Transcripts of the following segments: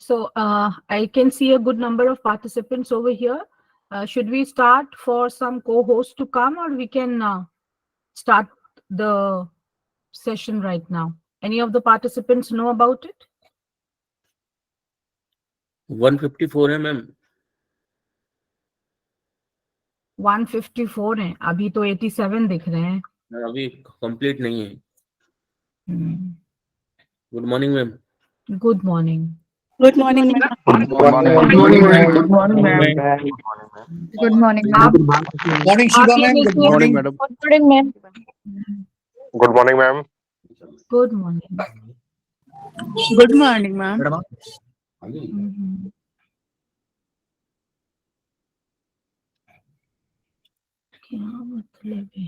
So I can see a good number of participants over here. Should we start for some co-hosts to come, or we can start the session right now? Any of the participants know about it? 154 है ma'am. 154 है. अभी तो 87 दिख रहे हैं. अभी complete नहीं है. Good morning ma'am. Good morning. Good morning, ma'am. Good morning, ma'am. Good morning, ma'am. Morning, Sheeba ma'am. Good morning, madam. Good morning, ma'am. Good morning, ma'am. Good morning. Good morning, ma'am. क्या मतलब है?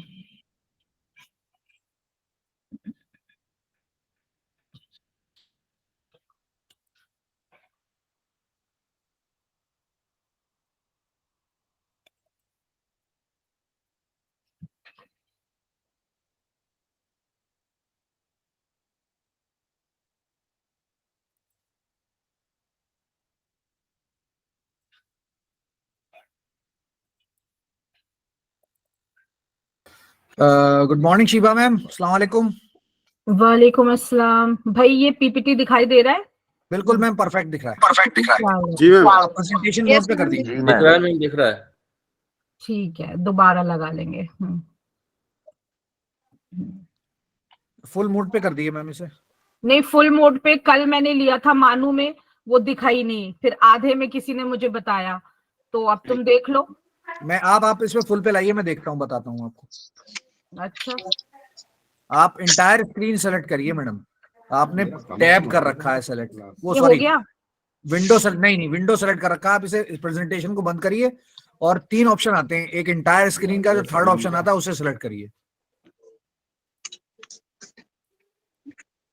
Good morning, Sheeba ma'am. Assalamu alaikum. वालेकुम अस्सलाम. भाई ये PPT दिखाई दे रहा है? बिल्कुल मैम, परफेक्ट दिख रहा है. जी मैम. प्रेजेंटेशन मोड पे कर दीजिए. जी दिख मैम. रहा है मैम, दिख रहा है. ठीक है, दोबारा लगा लेंगे. फुल मोड पे कर दिए मैम इसे. नहीं, फुल मोड पे कल मैंने लिया था मानू में, वो दिखाई नहीं. फिर आधे में किसी ने मुझे बताया, तो अब तुम देख लो. मैं आप इसमें फुल पे लाइए, मैं देखता हूँ, बताता हूँ आपको. अच्छा, आप इंटायर स्क्रीन सेलेक्ट करिए मैडम. आपने टैब कर रखा है सेलेक्ट. वो ये हो सॉरी, गया. विंडो सेलेक्ट नहीं, विंडो सेलेक्ट कर रखा है. आप इसे प्रेजेंटेशन को बंद करिए और 3 ऑप्शन आते हैं. एक इंटायर स्क्रीन का जो थर्ड ऑप्शन आता है उसे सेलेक्ट करिए.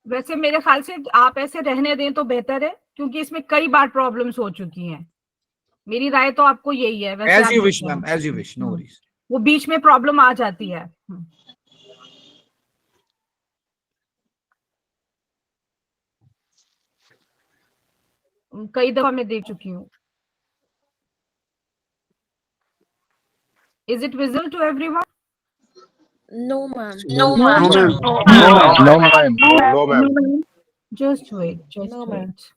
वैसे मेरे ख्याल से आप ऐसे रहने दें तो बेहतर है, क्योंकि इसमें कई बार प्रॉब्लम्स हो चुकी हैं. मेरी राय तो आपको यही है. वैसे as you wish ma'am, as you wish, no worries. वो बीच में प्रॉब्लम आ जाती है. कई दफा मैं देख चुकी हूँ. Is it visible to everyone? No, ma'am. No, ma'am. No, ma'am. No, ma'am. Just wait. Just No, wait.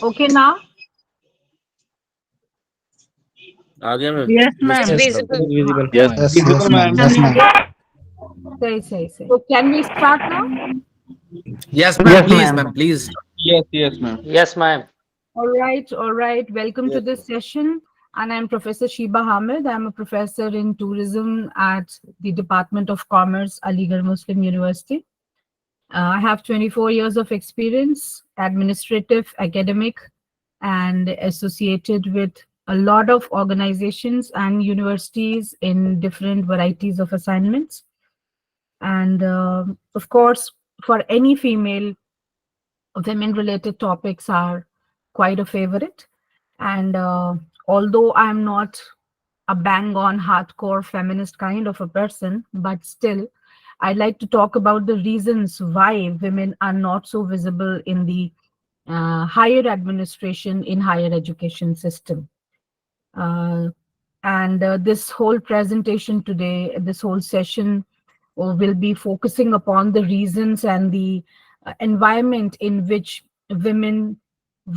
Okay now. आ गया ma'am. Yes, ma'am. Visible. Yes, ma'am. सही. So can we start now? Yes, ma'am. Please, ma'am. Please. Yes, ma'am. Yes, ma'am. All right, all right. Welcome to this session. And I'm Professor Sheeba Hamid. I'm a professor in tourism at the Department of Commerce, Aligarh Muslim University. I have 24 years of experience, administrative, academic, and associated with a lot of organizations and universities in different varieties of assignments. And of course, for any female, women-related topics are quite a favorite. And although I'm not a bang-on hardcore feminist kind of a person, but still, I'd like to talk about the reasons why women are not so visible in the higher administration in higher education system. And this whole presentation today, this whole session will be focusing upon the reasons and the environment in which women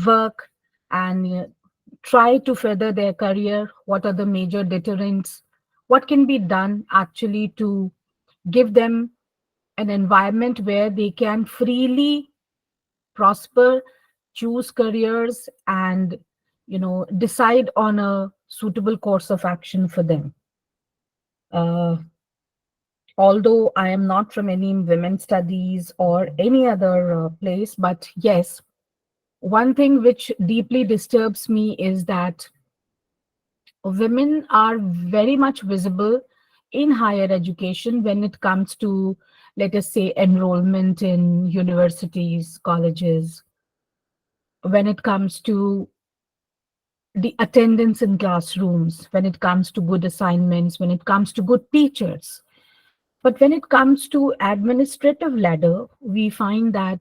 work and try to further their career. What are the major deterrents? What can be done actually to give them an environment where they can freely prosper, choose careers, and decide on a suitable course of action for them. Although I am not from any women's studies or any other place, but yes, one thing which deeply disturbs me is that women are very much visible in higher education when it comes to, let us say, enrollment in universities, colleges, when it comes to the attendance in classrooms, when it comes to good assignments, when it comes to good teachers. But when it comes to administrative ladder, we find that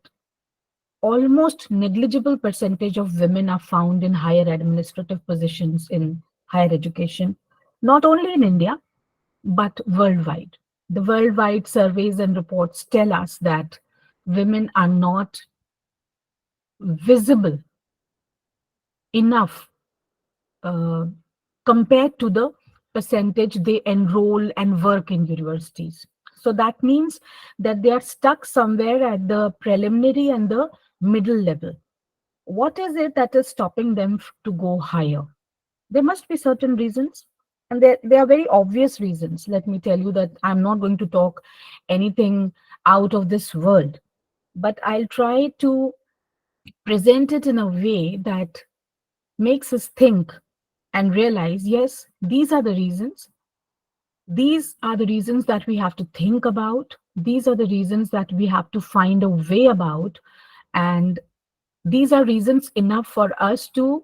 almost negligible percentage of women are found in higher administrative positions in higher education, not only in India, but worldwide. The worldwide surveys and reports tell us that women are not visible enough compared to the percentage they enroll and work in universities. So that means that they are stuck somewhere at the preliminary and the middle level. What is it that is stopping them to go higher? There must be certain reasons, and there are very obvious reasons. Let me tell you that I'm not going to talk anything out of this world, but I'll try to present it in a way that makes us think and realize, yes, these are the reasons. These are the reasons that we have to think about. These are the reasons that we have to find a way about. And these are reasons enough for us to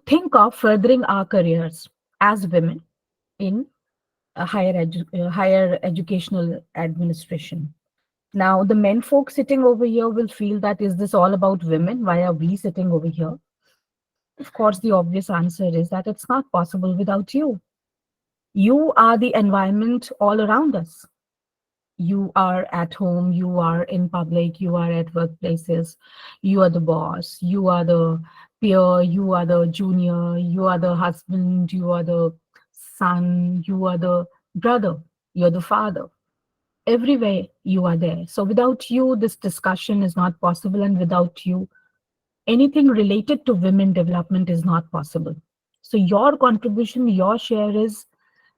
think of furthering our careers as women in a higher educational administration. Now, the men folk sitting over here will feel that, is this all about women? Why are we sitting over here? Of course, the obvious answer is that it's not possible without you. You are the environment all around us. You are at home, you are in public, you are at workplaces, you are the boss, you are the peer, you are the junior, you are the husband, you are the son, you are the brother, you're the father. Everywhere you are there. So without you, this discussion is not possible, and without you, anything related to women development is not possible. So your contribution, your share is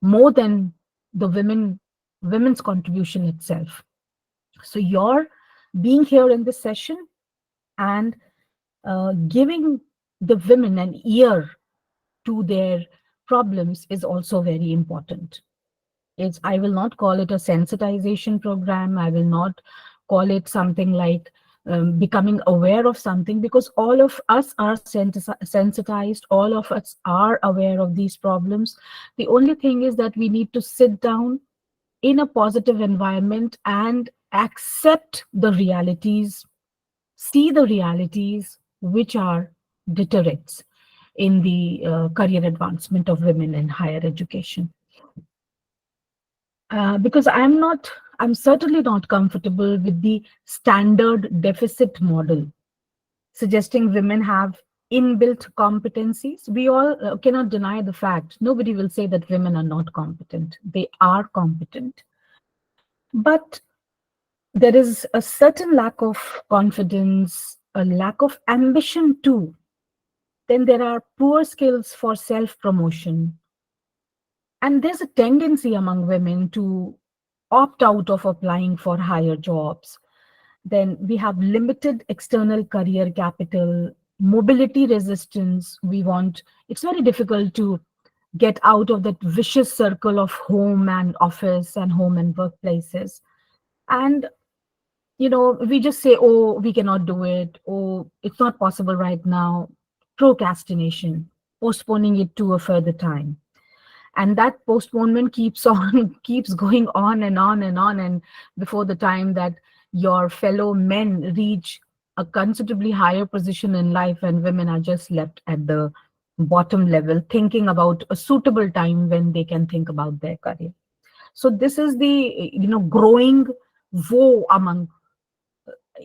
more than the women's contribution itself. So your being here in this session and giving the women an ear to their problems is also very important. I will not call it a sensitization program. I will not call it something like becoming aware of something, because all of us are sensitized, all of us are aware of these problems. The only thing is that we need to sit down in a positive environment and accept the realities, see the realities which are deterrents in the career advancement of women in higher education. Because I'm certainly not comfortable with the standard deficit model, suggesting women have inbuilt competencies. We all cannot deny the fact. Nobody will say that women are not competent. They are competent. But there is a certain lack of confidence, a lack of ambition too. Then there are poor skills for self-promotion. And there's a tendency among women to opt out of applying for higher jobs. Then we have limited external career capital, mobility resistance. It's very difficult to get out of that vicious circle of home and office and home and workplaces. And we just say, oh, we cannot do it. Oh, it's not possible right now. Procrastination, postponing it to a further time. And that postponement keeps on, keeps going on and on and on. And before the time that your fellow men reach a considerably higher position in life, and women are just left at the bottom level, thinking about a suitable time when they can think about their career. So this is the, growing woe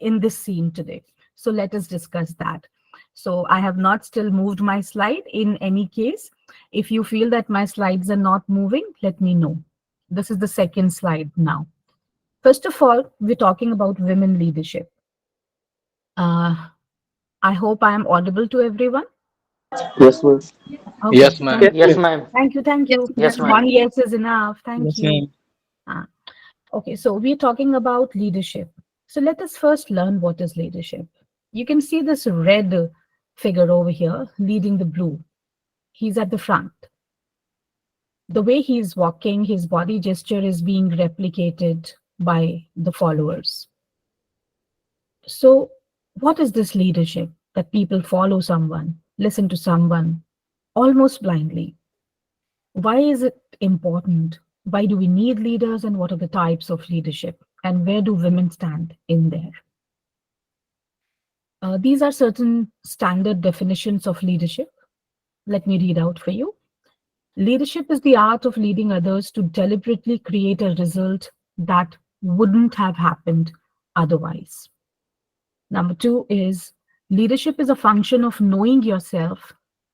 in this scene today. So let us discuss that. So I have not still moved my slide. In any case, if you feel that my slides are not moving, let me know. This is the second slide now. First of all, we're talking about women leadership. I hope I am audible to everyone. Yes, ma'am. Okay. Yes, ma'am. Yes, ma'am. Thank you. Yes, ma'am. One yes is enough. Thank Yes, you. Okay, so we're talking about leadership. So let us first learn what is leadership. You can see this red figure over here leading the blue. He's at the front. The way he's walking, his body gesture is being replicated by the followers. So what is this leadership that people follow someone, listen to someone almost blindly? Why is it important? Why do we need leaders, and what are the types of leadership, and where do women stand in there? These are certain standard definitions of leadership. Let me read out for you. Leadership is the art of leading others to deliberately create a result that wouldn't have happened otherwise. Number 2 is leadership is a function of knowing yourself,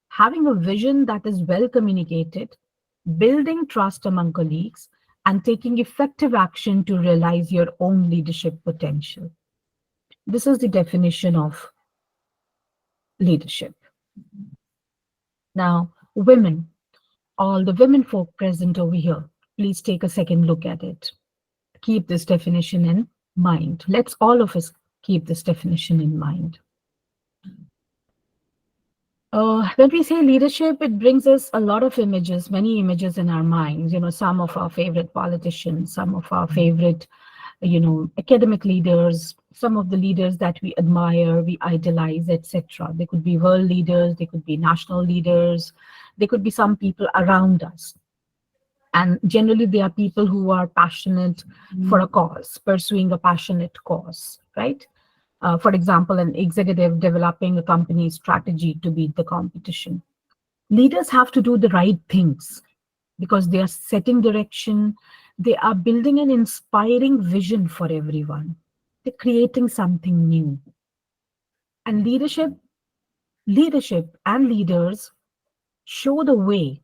having a vision that is well communicated, building trust among colleagues, and taking effective action to realize your own leadership potential. This is the definition of leadership. Now, women, all the women folk present over here, please take a second look at it. Keep this definition in mind. Let's all of us keep this definition in mind. When we say leadership, it brings us a lot of images, many images in our minds. Some of our favorite politicians, some of our favorite, academic leaders, some of the leaders that we admire, we idolize, etc. They could be world leaders, they could be national leaders, they could be some people around us. And generally, they are people who are passionate for a cause, pursuing a passionate cause, right? For example, an executive developing a company's strategy to beat the competition. Leaders have to do the right things because they are setting direction. They are building an inspiring vision for everyone. They're creating something new. And leadership and leaders show the way,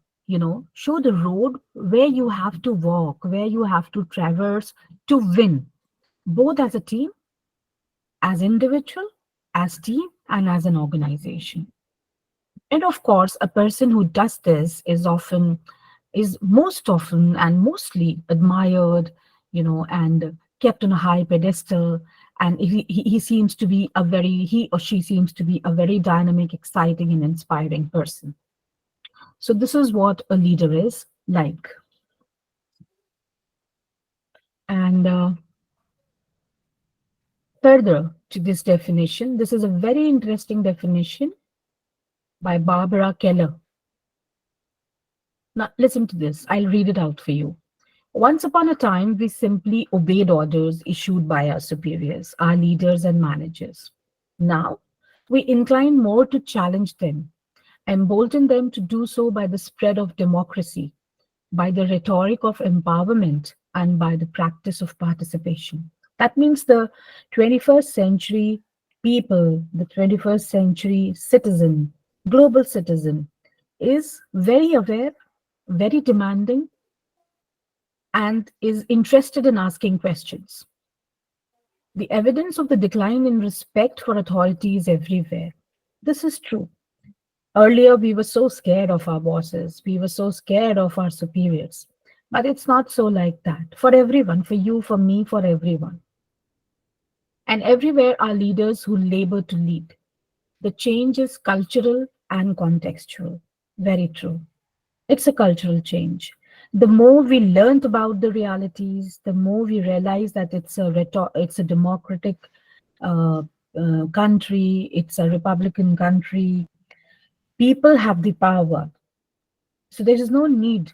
show the road where you have to walk, where you have to traverse to win, both as a team, as individual, as team, and as an organization. And of course, a person who does this is most often and mostly admired, and kept on a high pedestal. And he seems to be he or she seems to be a very dynamic, exciting, and inspiring person. So this is what a leader is like. And further to this definition, this is a very interesting definition by Barbara Keller. Now listen to this. I'll read it out for you. Once upon a time, we simply obeyed orders issued by our superiors, our leaders and managers. Now, we incline more to challenge them, embolden them to do so by the spread of democracy, by the rhetoric of empowerment, and by the practice of participation. That means the 21st century people, the 21st century citizen, global citizen, is very aware, very demanding, and is interested in asking questions. The evidence of the decline in respect for authority is everywhere. This is true. Earlier, we were so scared of our bosses. We were so scared of our superiors. But it's not so like that. For everyone, for you, for me, for everyone. And everywhere are leaders who labor to lead. The change is cultural and contextual. Very true. It's a cultural change. The more we learned about the realities, the more we realize that it's a democratic country, it's a Republican country. People have the power. So there is no need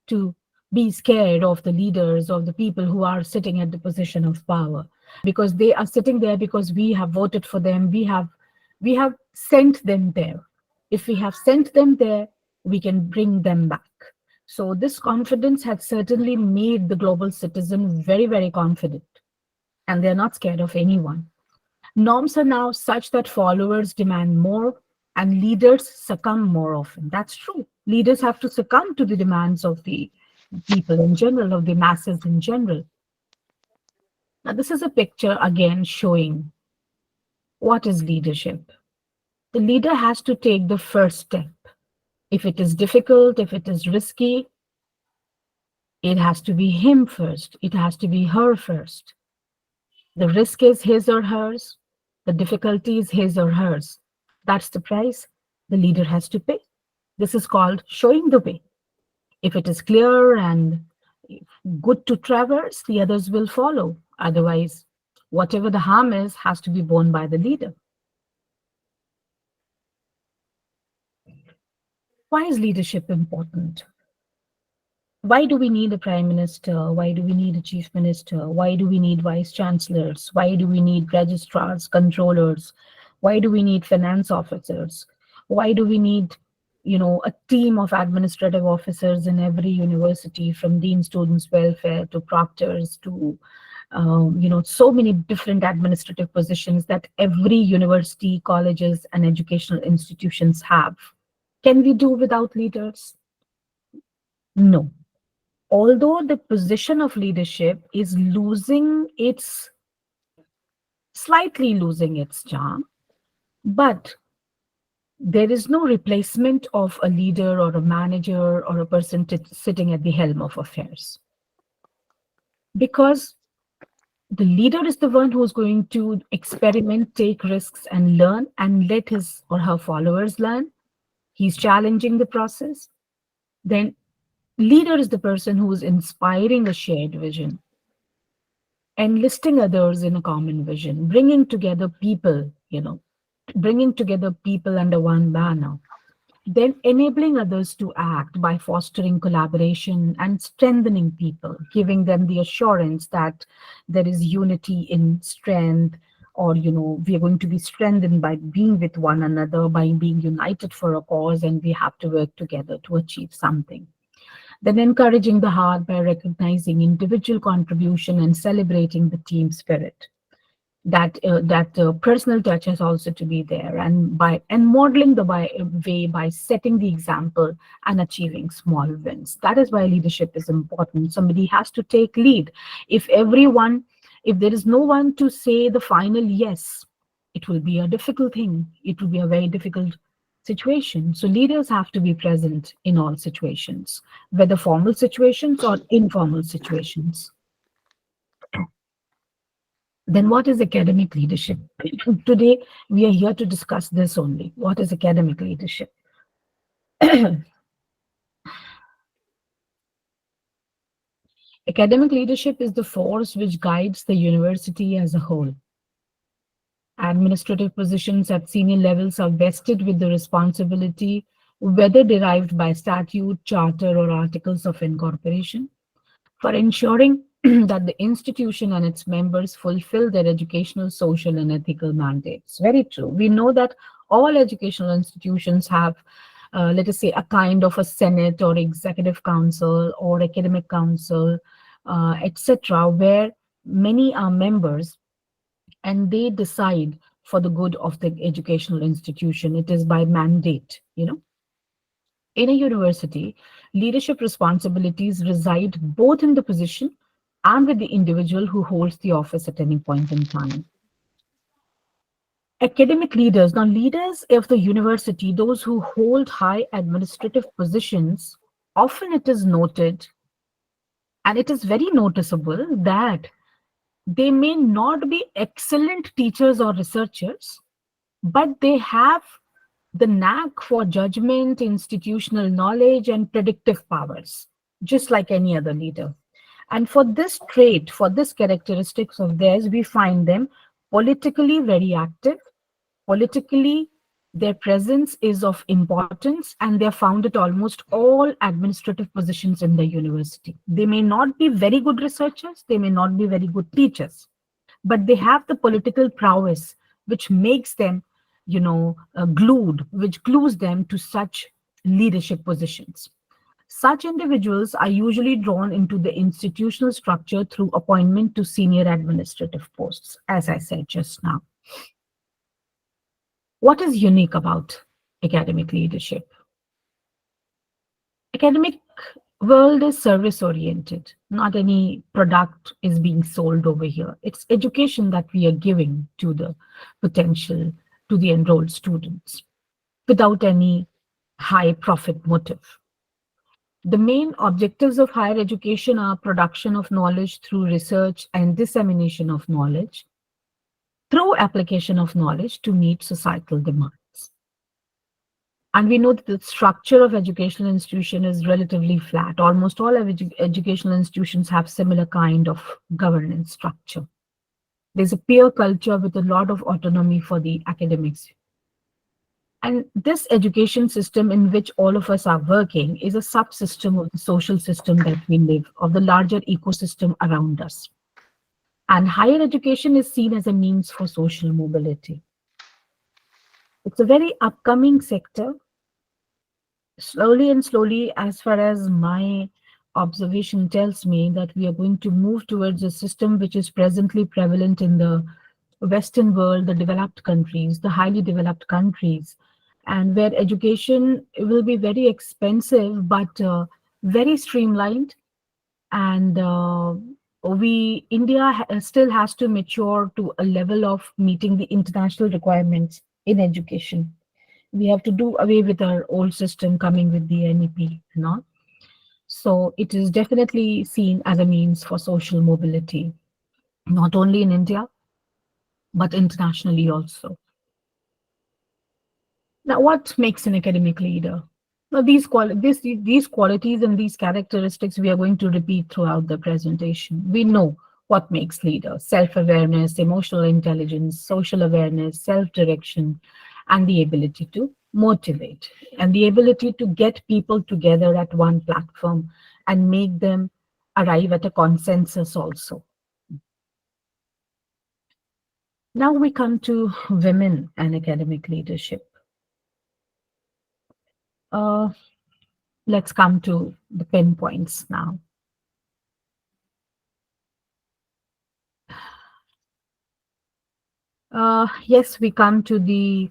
to be scared of the leaders, of the people who are sitting at the position of power, because they are sitting there because we have voted for them. We have sent them there. If we have sent them there, we can bring them back. So this confidence has certainly made the global citizen very, very confident, and they're not scared of anyone. Norms are now such that followers demand more and leaders succumb more often. That's true. Leaders have to succumb to the demands of the people in general, of the masses in general. Now, this is a picture again showing what is leadership. The leader has to take the first step. If it is difficult, if it is risky, it has to be him first. It has to be her first. The risk is his or hers. The difficulty is his or hers. That's the price the leader has to pay. This is called showing the way. If it is clear and good to traverse, the others will follow. Otherwise, whatever the harm is has to be borne by the leader. Why is leadership important? Why do we need a prime minister? Why do we need a chief minister? Why do we need vice chancellors? Why do we need registrars, controllers? Why do we need finance officers? Why do we need, a team of administrative officers in every university, from dean students welfare to proctors to, so many different administrative positions that every university, colleges, and educational institutions have? Can we do without leaders? No. Although the position of leadership is slightly losing its charm, but there is no replacement of a leader or a manager or a person sitting at the helm of affairs. Because the leader is the one who's going to experiment, take risks, and learn, and let his or her followers learn. He's challenging the process. Then leader is the person who is inspiring a shared vision, enlisting others in a common vision, bringing together people under one banner, then enabling others to act by fostering collaboration and strengthening people, giving them the assurance that there is unity in strength, or, we are going to be strengthened by being with one another, by being united for a cause, and we have to work together to achieve something. Then encouraging the heart by recognizing individual contribution and celebrating the team spirit. That personal touch is also to be there, and modeling the way by setting the example and achieving small wins. That is why leadership is important. Somebody has to take lead. If there is no one to say the final yes, it will be a difficult thing. It will be a very difficult situation. So leaders have to be present in all situations, whether formal situations or informal situations. Then what is academic leadership? Today, we are here to discuss this only. What is academic leadership? Academic leadership is the force which guides the university as a whole. Administrative positions at senior levels are vested with the responsibility, whether derived by statute, charter, or articles of incorporation, for ensuring that the institution and its members fulfill their educational, social, and ethical mandates. Very true. We know that all educational institutions have, let us say, a kind of a senate or executive council or academic council, etc., where many are members, and they decide for the good of the educational institution. It is by mandate, In a university, leadership responsibilities reside both in the position and with the individual who holds the office at any point in time. Academic leaders, now leaders of the university, those who hold high administrative positions, often it is noted, and it is very noticeable, that they may not be excellent teachers or researchers, but they have the knack for judgment, institutional knowledge, and predictive powers, just like any other leader. And for this trait, for this characteristics of theirs, we find them politically very active. Politically, their presence is of importance, and they're found at almost all administrative positions in the university. They may not be very good researchers, they may not be very good teachers, but they have the political prowess which makes them, which glues them to such leadership positions. Such individuals are usually drawn into the institutional structure through appointment to senior administrative posts, as I said just now. What is unique about academic leadership? Academic world is service oriented. Not any product is being sold over here. It's education that we are giving to the potential, to the enrolled students, without any high profit motive. The main objectives of higher education are production of knowledge through research and dissemination of knowledge, through application of knowledge to meet societal demands. And we know that the structure of educational institution is relatively flat. Almost all educational institutions have similar kind of governance structure. There's a peer culture with a lot of autonomy for the academics. And this education system in which all of us are working is a subsystem of the social system that we live, of the larger ecosystem around us. And higher education is seen as a means for social mobility. It's a very upcoming sector. Slowly and slowly, as far as my observation tells me, that we are going to move towards a system which is presently prevalent in the Western world, the developed countries, the highly developed countries, and where education will be very expensive, but very streamlined. And India still has to mature to a level of meeting the international requirements in education. We have to do away with our old system coming with the NEP and all. So it is definitely seen as a means for social mobility, not only in India, but internationally also. Now, what makes an academic leader? Now, these qualities and these characteristics we are going to repeat throughout the presentation. We know what makes leader: self-awareness, emotional intelligence, social awareness, self-direction, and the ability to motivate, and the ability to get people together at one platform and make them arrive at a consensus also. Now we come to women and academic leadership. Let's come to the pinpoints now. Yes, we come to the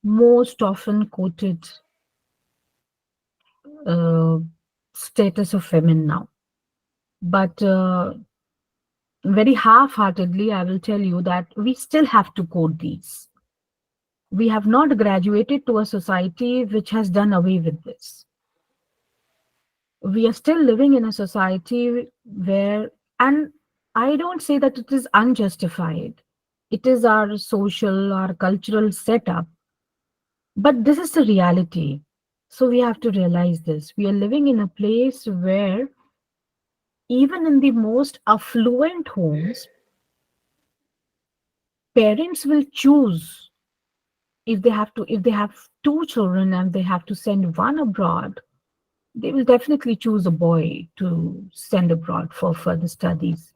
most often quoted status of women now. But very half-heartedly, I will tell you that we still have to quote these. We have not graduated to a society which has done away with this. We are still living in a society where, and I don't say that it is unjustified. It is our social, our cultural setup. But this is the reality. So we have to realize this. We are living in a place where even in the most affluent homes, parents will choose if they have two children and they have to send one abroad, they will definitely choose a boy to send abroad for further studies.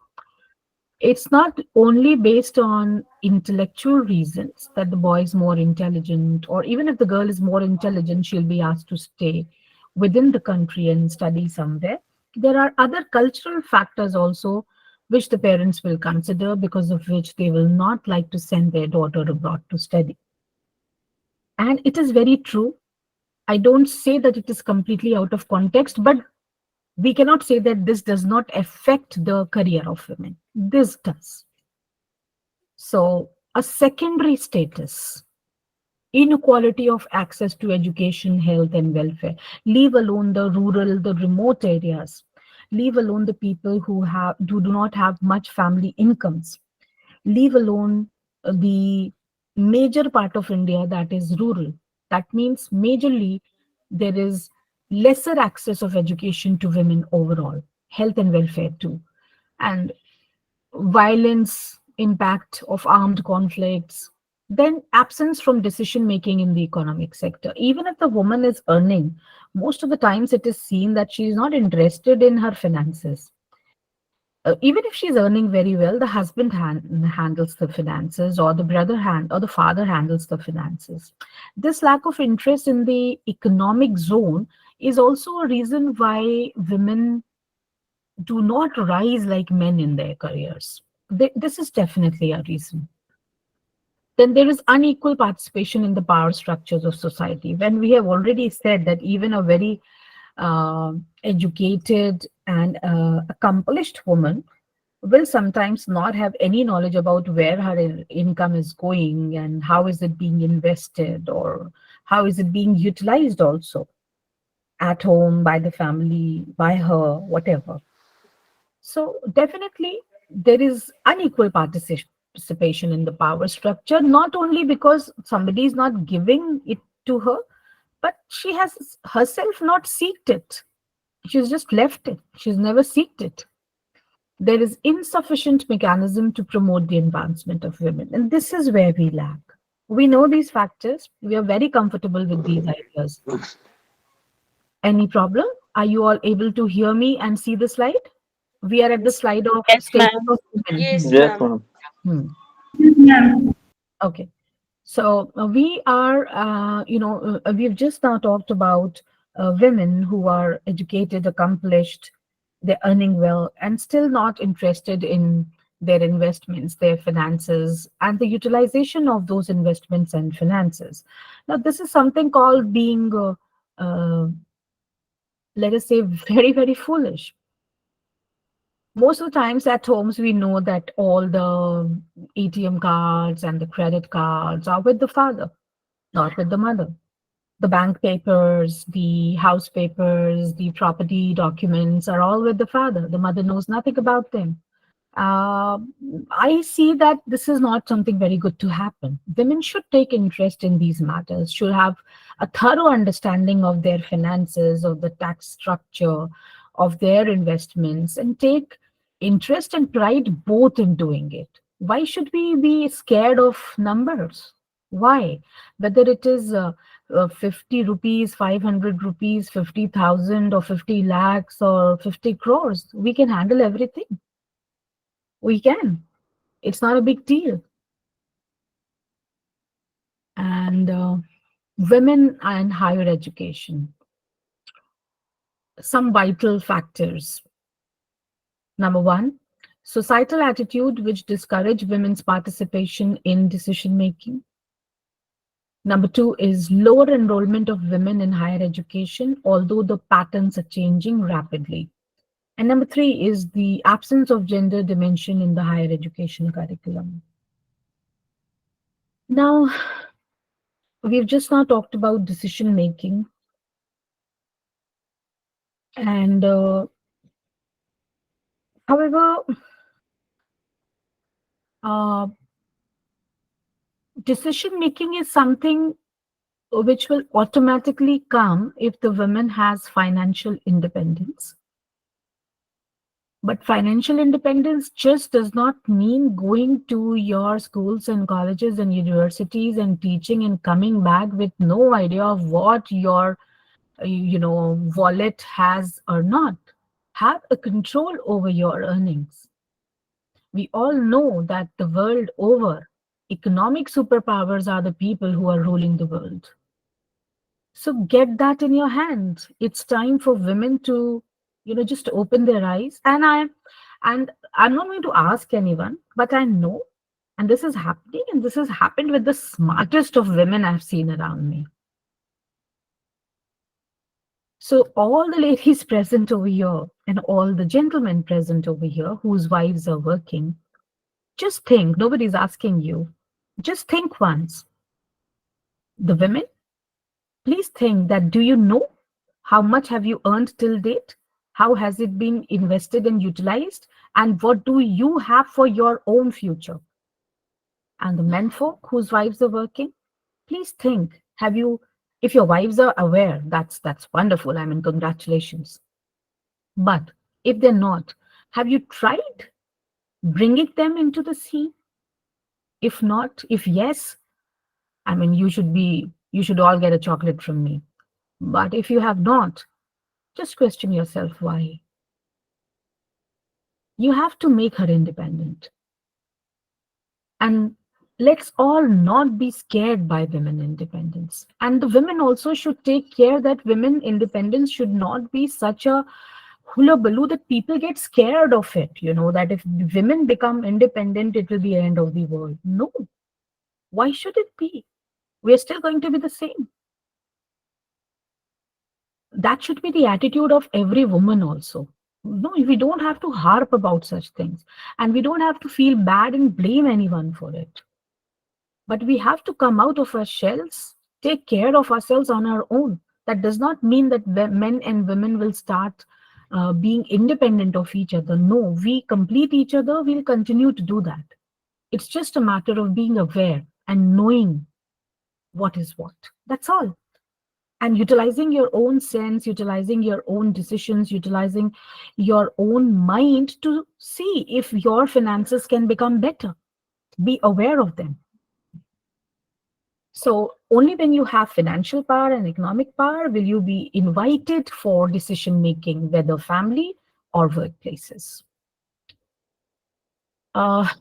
It's not only based on intellectual reasons that the boy is more intelligent, or even if the girl is more intelligent, she'll be asked to stay within the country and study somewhere. There are other cultural factors also which the parents will consider, because of which they will not like to send their daughter abroad to study. And it is very true. I don't say that it is completely out of context, but We cannot say that this does not affect the career of women. This does. So, a secondary status, inequality of access to education, health, and welfare, leave alone the rural, the remote areas, leave alone the people who do not have much family incomes, leave alone the major part of India that is rural. That means majorly there is lesser access of education to women overall, health and welfare too, and violence, impact of armed conflicts, then absence from decision making in the economic sector. Even if the woman is earning, most of the times it is seen that she is not interested in her finances. Even if she's earning very well, the husband handles the finances, or the or the father handles the finances. This lack of interest in the economic zone is also a reason why women do not rise like men in their careers. This is definitely a reason. Then there is unequal participation in the power structures of society. When we have already said that even a very educated and accomplished woman will sometimes not have any knowledge about where her income is going and how is it being invested or how is it being utilized also at home, by the family, by her, whatever. So definitely there is unequal participation in the power structure, not only because somebody is not giving it to her, but she has herself not seeked it. She's just left it. She's never seeked it. There is insufficient mechanism to promote the advancement of women. And this is where we lack. We know these factors. We are very comfortable with these ideas. Any problem? Are you all able to hear me and see the slide? We are at the slide of Yes, status ma'am. of women. Yes, Yes, ma'am. ma'am. Okay. So we are, we've just now talked about women who are educated, accomplished, they're earning well, and still not interested in their investments, their finances, and the utilization of those investments and finances. Now, this is something called being, let us say, very, very foolish. Most of the times at homes, we know that all the ATM cards and the credit cards are with the father, not with the mother. The bank papers, the house papers, the property documents are all with the father. The mother knows nothing about them. Uh, I see that this is not something very good to happen. Women should take interest in these matters, should have a thorough understanding of their finances, of the tax structure, of their investments, and take interest and pride both in doing it. Why should we be scared of numbers? Why? Whether it is 50 rupees, 500 rupees, 50,000 or 50 lakhs or 50 crores, we can handle everything. We can. It's not a big deal. And women and higher education. Some vital factors. Number one, societal attitude which discourage women's participation in decision making. Number two is lower enrollment of women in higher education, although the patterns are changing rapidly. And number three is the absence of gender dimension in the higher education curriculum. Now, we've just now talked about decision making. And however, decision making is something which will automatically come if the woman has financial independence. But financial independence just does not mean going to your schools and colleges and universities and teaching and coming back with no idea of what your wallet has or not. Have a control over your earnings. We all know that the world over, economic superpowers are the people who are ruling the world. So get that in your hands. It's time for women to, just open their eyes. And I'm not going to ask anyone, but I know, and this is happening, and this has happened with the smartest of women I've seen around me. So all the ladies present over here and all the gentlemen present over here whose wives are working, just think, nobody's asking you. Just think once. The women, please think that, do you know how much have you earned till date? How has it been invested and utilized? And what do you have for your own future? And the men folk whose wives are working, please think, have you, if your wives are aware, that's wonderful. I mean, congratulations. But if they're not, have you tried bringing them into the scene? If not, if yes, I mean, you should all get a chocolate from me. But if you have not, just question yourself why. You have to make her independent. And let's all not be scared by women independence. And the women also should take care that women independence should not be such a hullabaloo that people get scared of it, that if women become independent, it will be the end of the world. No. Why should it be? We're still going to be the same. That should be the attitude of every woman also. No, we don't have to harp about such things. And we don't have to feel bad and blame anyone for it. But we have to come out of our shells, take care of ourselves on our own. That does not mean that men and women will start being independent of each other. No, we complete each other, we'll continue to do that. It's just a matter of being aware and knowing what is what. That's all. And utilizing your own sense, utilizing your own decisions, utilizing your own mind to see if your finances can become better. Be aware of them. So only when you have financial power and economic power will you be invited for decision making, whether family or workplaces.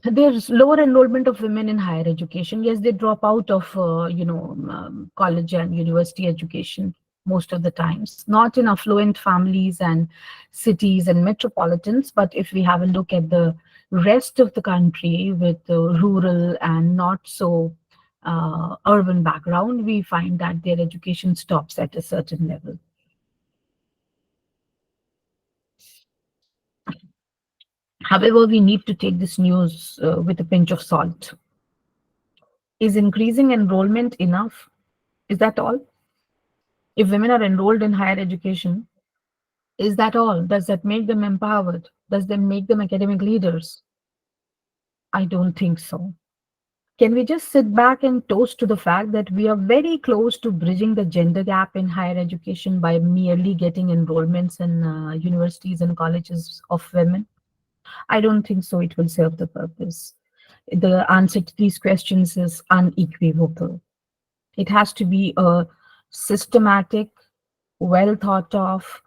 There's lower enrollment of women in higher education. Yes, they drop out of college and university education most of the times, not in affluent families and cities and metropolitans, but if we have a look at the rest of the country with the rural and not so urban background, we find that their education stops at a certain level. However, we need to take this news with a pinch of salt. Is increasing enrollment enough? Is that all? If women are enrolled in higher education, is that all? Does that make them empowered? Does that make them academic leaders? I don't think so. Can we just sit back and toast to the fact that we are very close to bridging the gender gap in higher education by merely getting enrollments in universities and colleges of women? I don't think so. It will serve the purpose. The answer to these questions is unequivocal. It has to be a systematic, well thought of,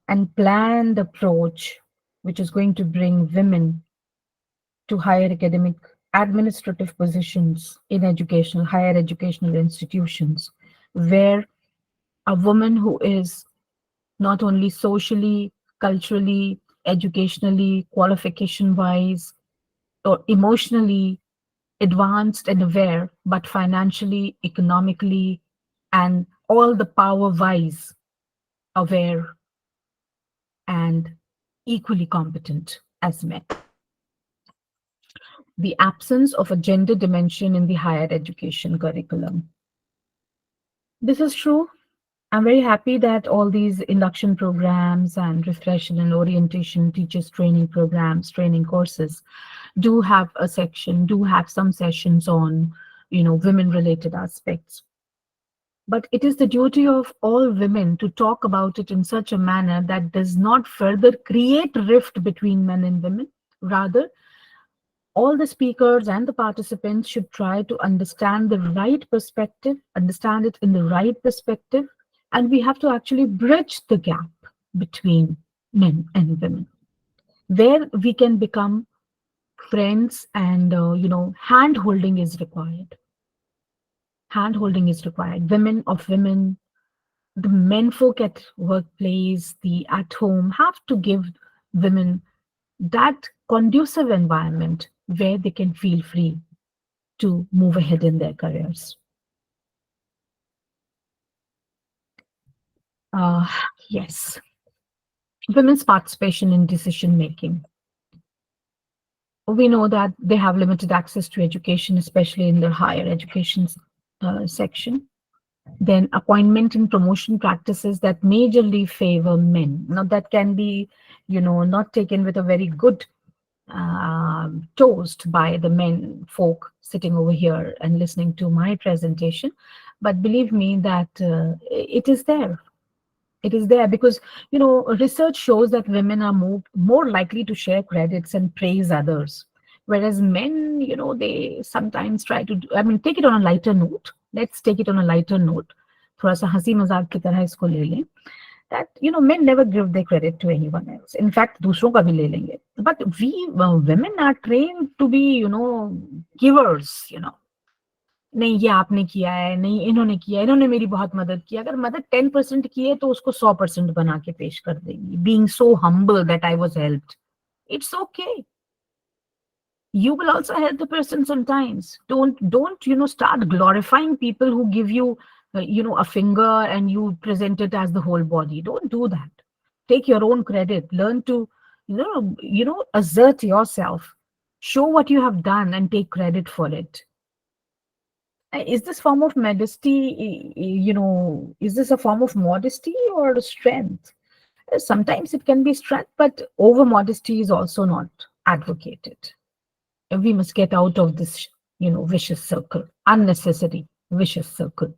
and planned approach, which is going to bring women to higher academic administrative positions in higher educational institutions, where a woman who is not only socially, culturally, educationally, qualification-wise, or emotionally advanced and aware, but financially, economically, and all the power-wise aware and equally competent as men. The absence of a gender dimension in the higher education curriculum. This is true. I'm very happy that all these induction programs and refresher and orientation teachers training programs, training courses do have a section, do have some sessions on, women-related aspects. But it is the duty of all women to talk about it in such a manner that does not further create rift between men and women. Rather, all the speakers and the participants should try to understand the right perspective, understand it in the right perspective, and we have to actually bridge the gap between men and women, where we can become friends and, hand-holding is required. Hand-holding is required. Women of women, the men folk at workplace, the at home have to give women that conducive environment where they can feel free to move ahead in their careers. Yes. Women's participation in decision making. We know that they have limited access to education, especially in the higher education section. Then appointment and promotion practices that majorly favor men. Now that can be, not taken with a very good toast by the men folk sitting over here and listening to my presentation. But believe me that it is there. It is there because, research shows that women are more likely to share credits and praise others. Whereas men, they sometimes try to, take it on a lighter note. Let's take it on a lighter note. थोड़ा सा हंसी मजाक की तरह इसको ले लें. That, men never give their credit to anyone else. In fact, दूसरों का भी ले लेंगे. But we women are trained to be, givers, नहीं ये आपने किया है, नहीं इन्होंने किया, इन्होंने मेरी बहुत मदद की. अगर मदद 10% की है तो उसको 100% बना के पेश कर देंगी. Being so humble that I was helped. It's okay. You will also help the person sometimes. Don't start glorifying people who give you a finger and you present it as the whole body. Don't do that. Take your own credit. Learn to assert yourself. Show what you have done and take credit for it. Is this form of modesty, is this a form of modesty or strength? Sometimes it can be strength, but over modesty is also not advocated. We must get out of this, vicious circle, unnecessary vicious circle.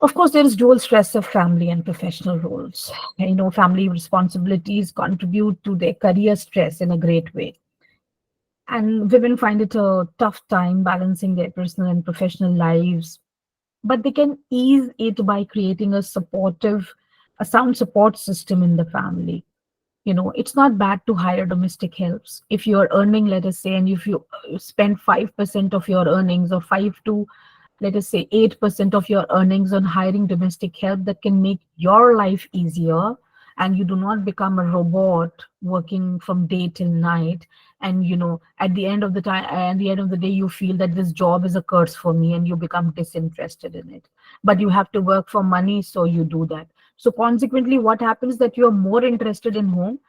Of course, there is dual stress of family and professional roles. Family responsibilities contribute to their career stress in a great way. And women find it a tough time balancing their personal and professional lives. But they can ease it by creating a sound support system in the family. It's not bad to hire domestic helps. If you're earning, let us say, and if you spend 5% of your earnings or 5 to, let us say, 8% of your earnings on hiring domestic help, that can make your life easier and you do not become a robot working from day till night. And, at the end of the day, you feel that this job is a curse for me and you become disinterested in it. But you have to work for money, so you do that. So consequently, what happens that you're more interested in home.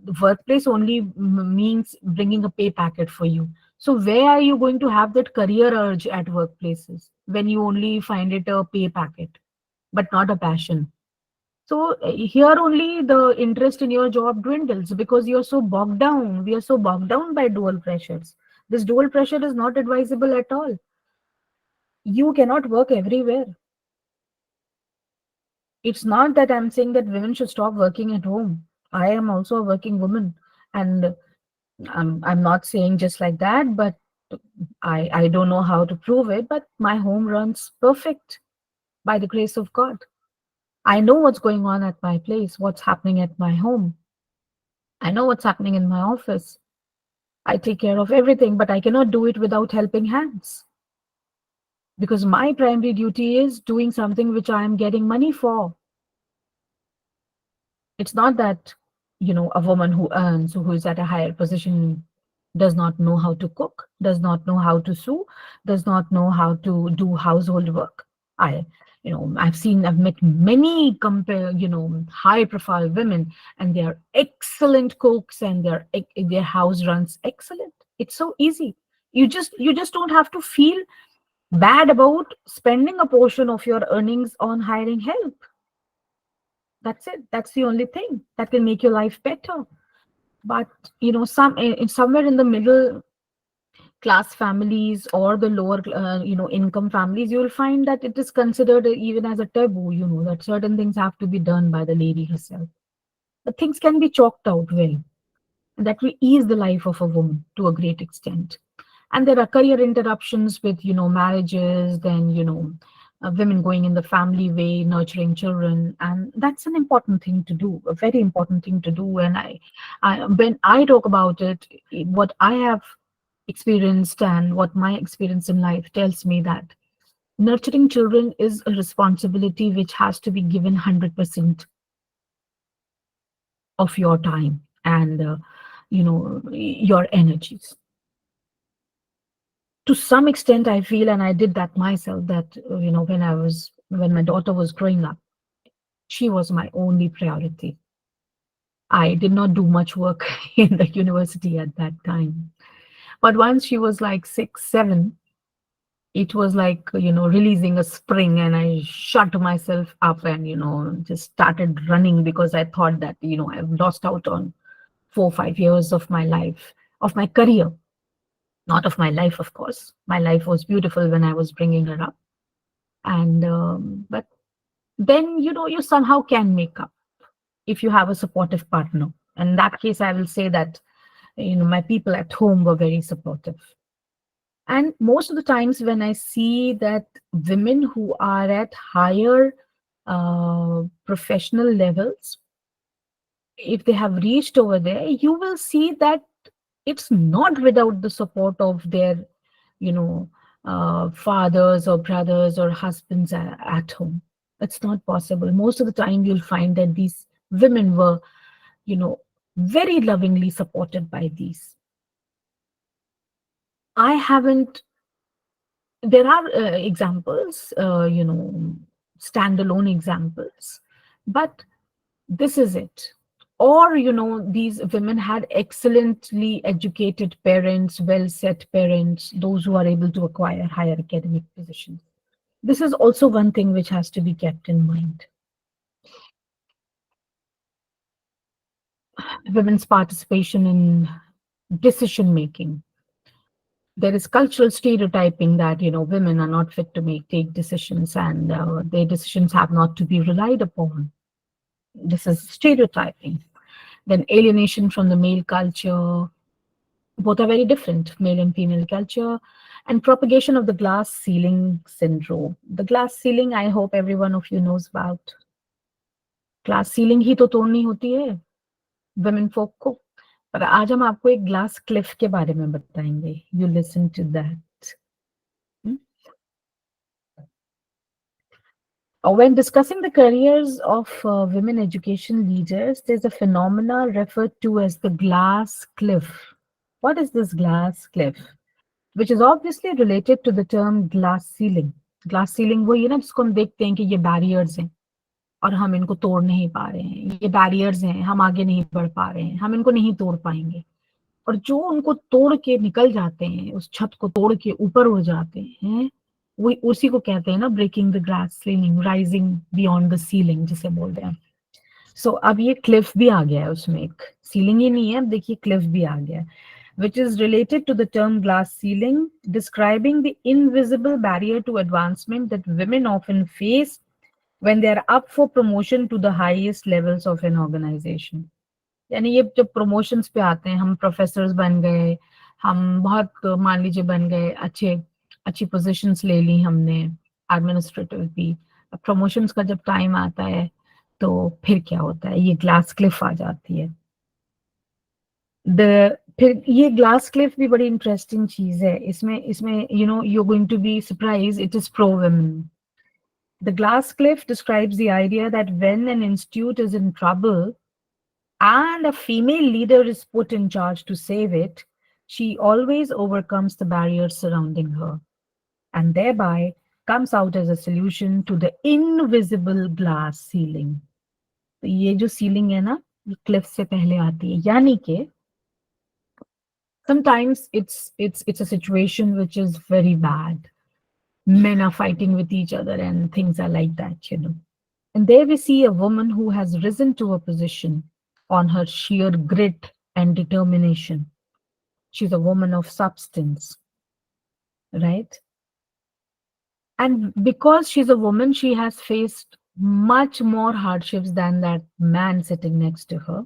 The workplace only means bringing a pay packet for you. So where are you going to have that career urge at workplaces when you only find it a pay packet, but not a passion? So here only the interest in your job dwindles because you're so bogged down. We are so bogged down by dual pressures. This dual pressure is not advisable at all. You cannot work everywhere. It's not that I'm saying that women should stop working at home. I am also a working woman, and I'm not saying just like that, but I don't know how to prove it, but my home runs perfect by the grace of God. I know what's going on at my place, what's happening at my home. I know what's happening in my office. I take care of everything, but I cannot do it without helping hands. Because my primary duty is doing something which I am getting money for. It's not that, a woman who earns, who is at a higher position, does not know how to cook, does not know how to sew, does not know how to do household work. I've met many high profile women, and they are excellent cooks and their house runs excellent. It's so easy. You just don't have to feel bad about spending a portion of your earnings on hiring help. That's it. That's the only thing that can make your life better. But somewhere in the middle class families or the lower income families, you will find that it is considered even as a taboo, that certain things have to be done by the lady herself. But things can be chalked out well, and that will ease the life of a woman to a great extent. And there are career interruptions with marriages, then women going in the family way, nurturing children, and that's an important thing to do, a very important thing to do. And when I talk about it, what I have experienced and what my experience in life tells me that nurturing children is a responsibility which has to be given 100% of your time and your energies. To some extent, I feel, and I did that myself, that when my daughter was growing up, She was my only priority. I did not do much work in the university at that time. But once she was like 6, 7, it was like, releasing a spring, and I shut myself up and, just started running, because I thought that, I've lost out on 4, 5 years of my life, of my career, not of my life, of course. My life was beautiful when I was bringing her up. And, but then, you somehow can make up if you have a supportive partner. In that case, I will say that, my people at home were very supportive. And most of the times when I see that women who are at higher professional levels, if they have reached over there, you will see that it's not without the support of their, fathers or brothers or husbands at home. It's not possible. Most of the time you'll find that these women were, very lovingly supported by these. I haven't There are examples, standalone examples, but this is it. Or, these women had excellently educated parents, well-set parents, those who are able to acquire higher academic positions. This is also one thing which has to be kept in mind. Women's participation in decision making. There is cultural stereotyping that women are not fit to take decisions, and their decisions have not to be relied upon. This is stereotyping. Then alienation from the male culture. Both are very different, male and female culture. And propagation of the glass ceiling syndrome. The glass ceiling, I hope every one of you knows about. Glass ceiling ही तो तोड़नी होती है women folk को. पर आज हम आपको एक glass cliff के बारे में बताएंगे. You listen to that. When discussing the careers of women education leaders, there's a phenomena referred to as the glass cliff. What is this glass cliff? Which is obviously related to the term glass ceiling. Glass ceiling वो ये ना जिसको हम देखते हैं कि ये barriers हैं और हम इनको तोड़ नहीं पा रहे हैं. ये barriers हैं, हम आगे नहीं बढ़ पा रहे हैं, हम इनको नहीं तोड़ पाएंगे. और जो उनको तोड़ के निकल जाते हैं, उस छत को तोड़ के ऊपर उड़ जाते हैं, वही उसी को कहते हैं ना breaking the glass ceiling, rising beyond the ceiling जिसे बोलते हैं. सो अब ये क्लिफ भी आ गया है उसमें, एक सीलिंग ही नहीं है, अब देखिए क्लिफ भी आ गया है, which is related to the term glass ceiling, describing the invisible barrier to advancement that women often face when they are up for promotion to the highest levels of an organization. यानी ये जब promotions पे आते हैं, हम professors बन गए, हम बहुत मान लीजिए बन गए, अच्छी पोजीशंस ले ली हमने, एडमिनिस्ट्रेटिव भी. प्रमोशंस का जब टाइम आता है तो फिर क्या होता है, ये ग्लास क्लिफ आ जाती है. फिर ये ग्लास क्लिफ भी बड़ी इंटरेस्टिंग चीज है. इसमें you're going to be surprised, it is pro women. The glass cliff describes the idea that when an institute is in trouble and a female leader is put in charge to save it, she always overcomes the barriers surrounding her and thereby comes out as a solution to the invisible glass ceiling. तो ये जो ceiling है ना, ये Cliff से पहले आती है. यानी कि sometimes it's a situation which is very bad. Men are fighting with each other and things are like that, And there we see a woman who has risen to a position on her sheer grit and determination. She's a woman of substance, right? And because she's a woman, she has faced much more hardships than that man sitting next to her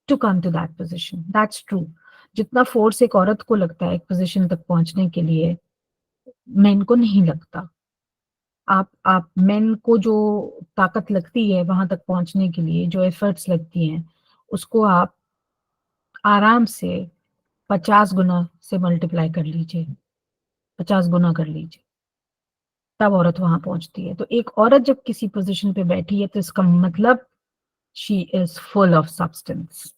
to come to that position. That's true. जितना force एक औरत को लगता है एक position तक पहुंचने के लिए, मेन को नहीं लगता. आप मेन को जो ताकत लगती है वहां तक पहुंचने के लिए, जो एफर्ट्स लगती हैं, उसको आप आराम से 50 गुना से मल्टीप्लाई कर लीजिए, 50 गुना कर लीजिए, तब औरत वहां पहुंचती है. तो एक औरत जब किसी पोजीशन पे बैठी है तो इसका मतलब she is full of substance.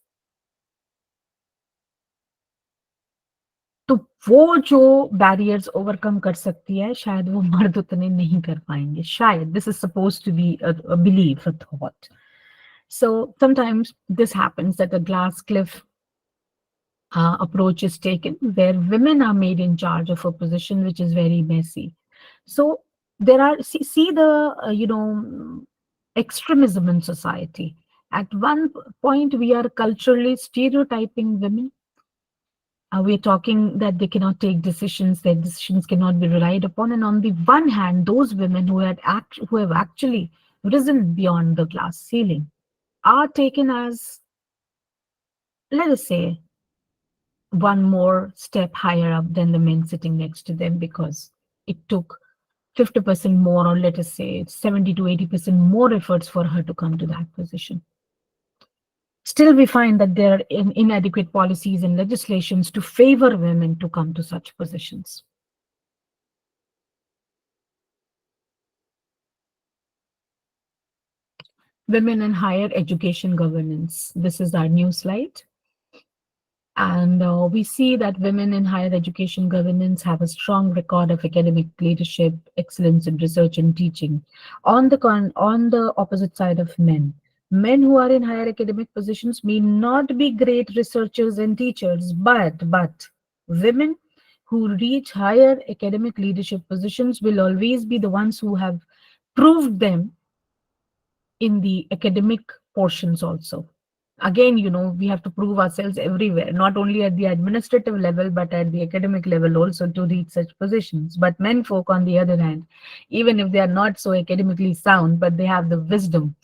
तो वो जो बैरियर्स ओवरकम कर सकती है शायद वो मर्द उतने नहीं कर पाएंगे शायद. This is suppose to be a belief, a thought. So sometimes this happens that a glass cliff approach is taken where women are made in charge of a position which is very messy. So there are, see the extremism in society. At one point we are culturally stereotyping women. We're talking that they cannot take decisions, their decisions cannot be relied upon. And on the one hand, those women who have actually risen beyond the glass ceiling are taken as, let us say, one more step higher up than the men sitting next to them, because it took 50% more, or let us say 70 to 80% more efforts for her to come to that position. Still, we find that there are inadequate policies and legislations to favor women to come to such positions. Women in higher education governance. This is our new slide. And we see that women in higher education governance have a strong record of academic leadership, excellence in research and teaching. On the opposite side of men, men who are in higher academic positions may not be great researchers and teachers, but women who reach higher academic leadership positions will always be the ones who have proved them in the academic portions also. Again, we have to prove ourselves everywhere, not only at the administrative level, but at the academic level also to reach such positions. But men folk, on the other hand, even if they are not so academically sound, but they have the wisdom,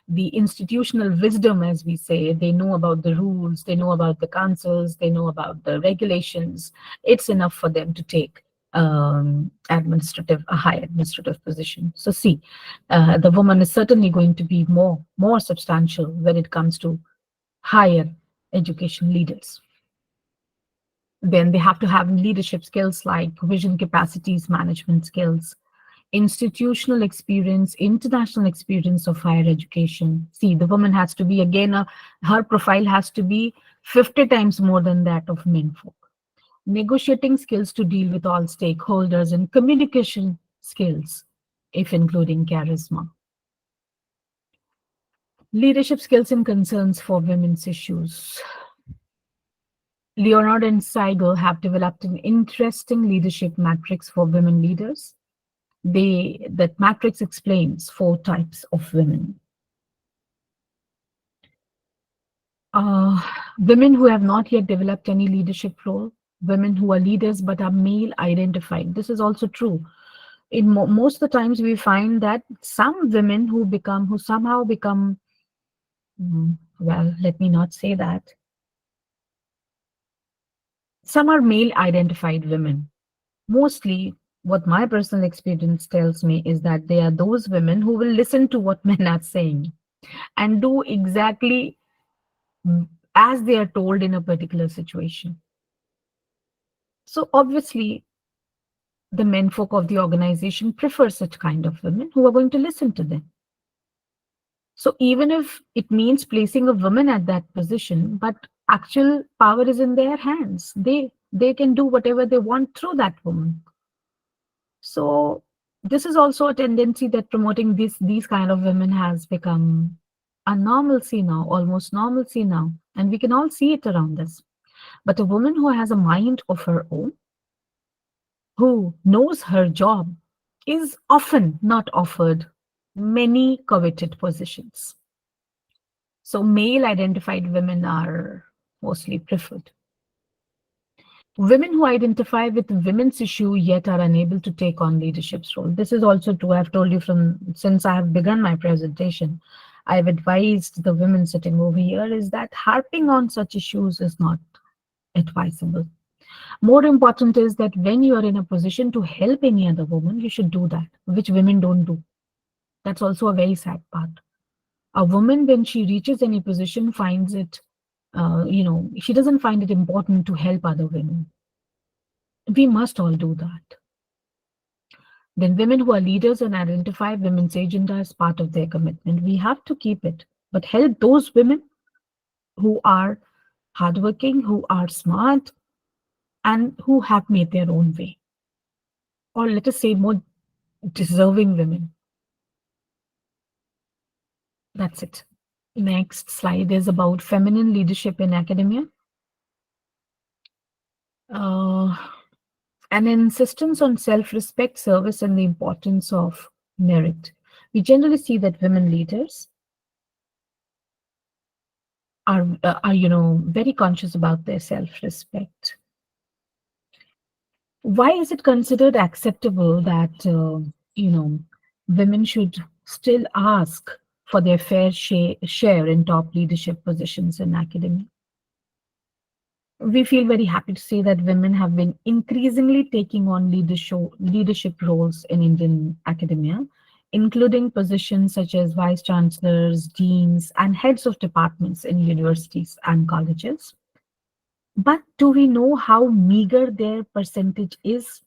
the institutional wisdom, as we say. They know about the rules, they know about the councils, they know about the regulations. It's enough for them to take a high administrative position. So see, the woman is certainly going to be more substantial when it comes to higher education leaders. Then they have to have leadership skills like vision capacities, management skills, institutional experience, international experience of higher education. See, the woman has to be, again, her profile has to be 50 times more than that of men folk. Negotiating skills to deal with all stakeholders, and communication skills, if including charisma. Leadership skills and concerns for women's issues. Leonard and Seigel have developed an interesting leadership matrix for women leaders. That matrix explains 4 types of women. Women who have not yet developed any leadership role, women who are leaders but are male identified. This is also true. In most of the times we find that some women who somehow become, well, let me not say that. Some are male identified women. Mostly what my personal experience tells me is that they are those women who will listen to what men are saying and do exactly as they are told in a particular situation. So obviously, the menfolk of the organization prefer such kind of women who are going to listen to them. So even if it means placing a woman at that position, but actual power is in their hands. They can do whatever they want through that woman. So this is also a tendency that promoting these kind of women has become a normalcy now, almost normalcy now, and we can all see it around us. But a woman who has a mind of her own, who knows her job, is often not offered many coveted positions. So male identified women are mostly preferred. Women who identify with women's issue yet are unable to take on leadership's role. This is also true. I've told you since I have begun my presentation, I've advised the women sitting over here is that harping on such issues is not advisable. More important is that when you are in a position to help any other woman, you should do that, which women don't do. That's also a very sad part. A woman, when she reaches any position, finds it, she doesn't find it important to help other women. We must all do that. Then women who are leaders and identify women's agenda as part of their commitment, we have to keep it, but help those women who are hardworking, who are smart, and who have made their own way, or let us say more deserving women. That's it. Next slide is about feminine leadership in academia. An insistence on self-respect, service, and the importance of merit. We generally see that women leaders are very conscious about their self-respect. Why is it considered acceptable that women should still ask for their fair share in top leadership positions in academia? We feel very happy to say that women have been increasingly taking on leadership roles in Indian academia, including positions such as vice chancellors, deans, and heads of departments in universities and colleges. But do we know how meager their percentage is,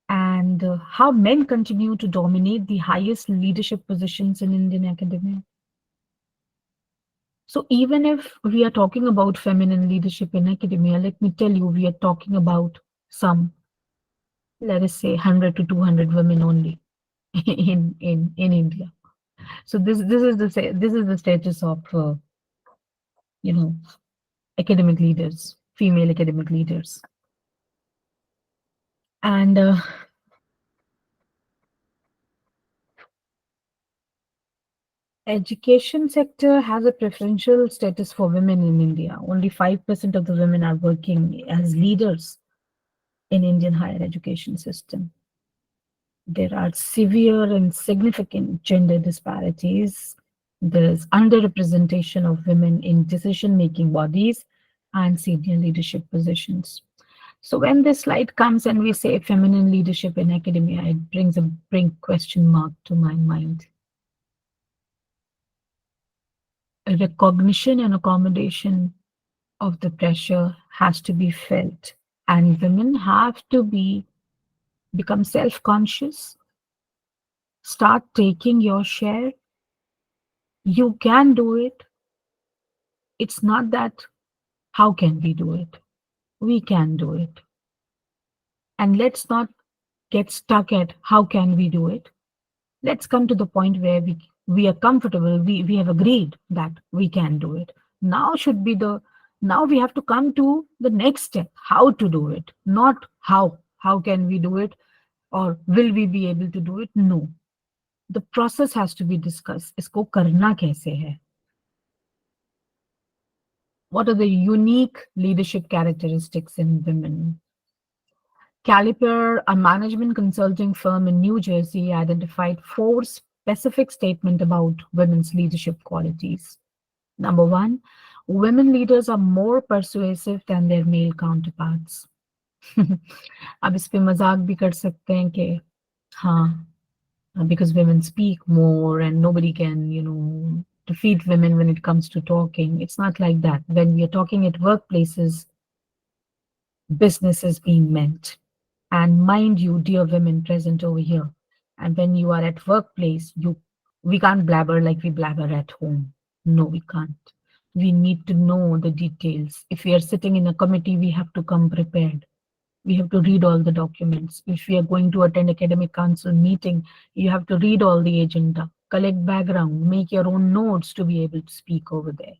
and how men continue to dominate the highest leadership positions in Indian academia? So even if we are talking about feminine leadership in academia, let me tell you, we are talking about some, let us say, 100 to 200 women only in India. So this is the status of academic leaders, female academic leaders, and education sector has a preferential status for women in India. Only 5% of the women are working as leaders in Indian higher education system. There are severe and significant gender disparities. There is underrepresentation of women in decision-making bodies and senior leadership positions. So when this slide comes and we say feminine leadership in academia, it brings a question mark to my mind. A recognition and accommodation of the pressure has to be felt, and women have to become self-conscious, start taking your share. You can do it. It's not that how can we do it? We can do it. And let's not get stuck at how can we do it. Let's come to the point where we are comfortable. We have agreed that we can do it. Now we have to come to the next step, how to do it, not how can we do it or will we be able to do it? No. The process has to be discussed. Isko karna kaise hai? What are the unique leadership characteristics in women? Caliper, a management consulting firm in New Jersey, identified 4 specific statements about women's leadership qualities. Number 1, women leaders are more persuasive than their male counterparts. अब इस पे मजाक भी कर सकते हैं कि हाँ, because women speak more and nobody can, defeat women when it comes to talking. It's not like that. When we are talking at workplaces, business is being meant. And mind you, dear women present over here, and when you are at workplace, we can't blabber like we blabber at home. No, we can't. We need to know the details. If we are sitting in a committee, we have to come prepared. We have to read all the documents. If we are going to attend academic council meeting, you have to read all the agenda, collect background, make your own notes to be able to speak over there.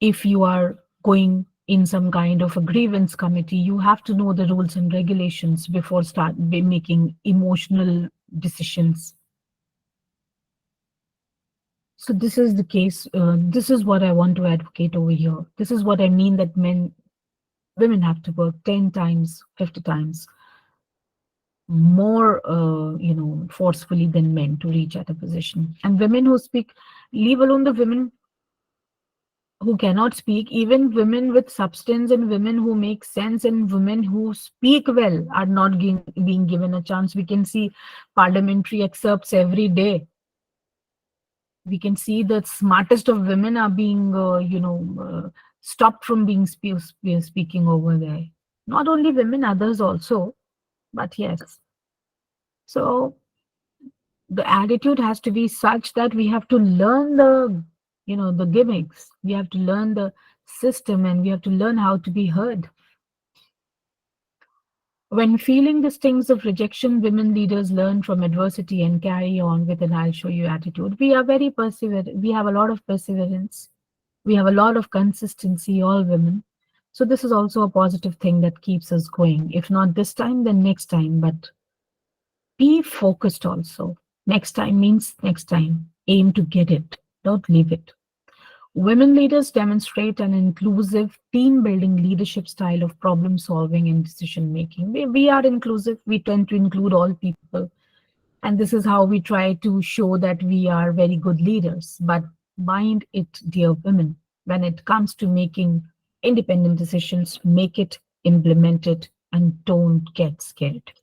If you are going in some kind of a grievance committee, you have to know the rules and regulations before making emotional decisions. So this is the case. This is what I want to advocate over here. This is what I mean that women have to work 10 times, 50 times more, forcefully than men to reach at a position. And women who speak, leave alone the women who cannot speak, even women with substance and women who make sense and women who speak well are not being given a chance. We can see parliamentary excerpts every day. We can see the smartest of women are being, stopped from being speaking over there. Not only women, others also, but yes. So the attitude has to be such that we have to learn the gimmicks. We have to learn the system, and we have to learn how to be heard. When feeling the stings of rejection, women leaders learn from adversity and carry on with an I'll show you attitude. We are very perseverant. We have a lot of perseverance. We have a lot of consistency, all women. So this is also a positive thing that keeps us going. If not this time, then next time. But be focused also. Next time means next time. Aim to get it. Don't leave it. Women leaders demonstrate an inclusive, team-building leadership style of problem-solving and decision-making. We are inclusive. We tend to include all people. And this is how we try to show that we are very good leaders. But mind it, dear women, when it comes to making independent decisions, make it, implement it, and don't get scared.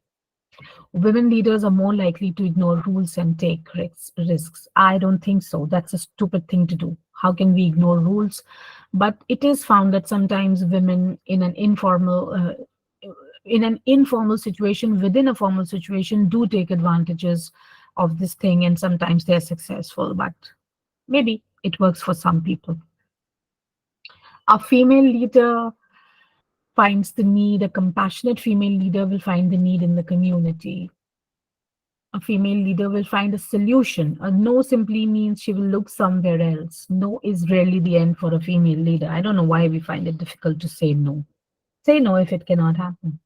Women leaders are more likely to ignore rules and take risks. I don't think so. That's a stupid thing to do. How can we ignore rules? But it is found that sometimes women in an informal situation, within a formal situation, do take advantages of this thing, and sometimes they're successful, but maybe it works for some people. A female leader finds the need, a compassionate female leader will find the need in the community. A female leader will find a solution. A no simply means she will look somewhere else. No is rarely the end for a female leader. I don't know why we find it difficult to say no. Say no if it cannot happen.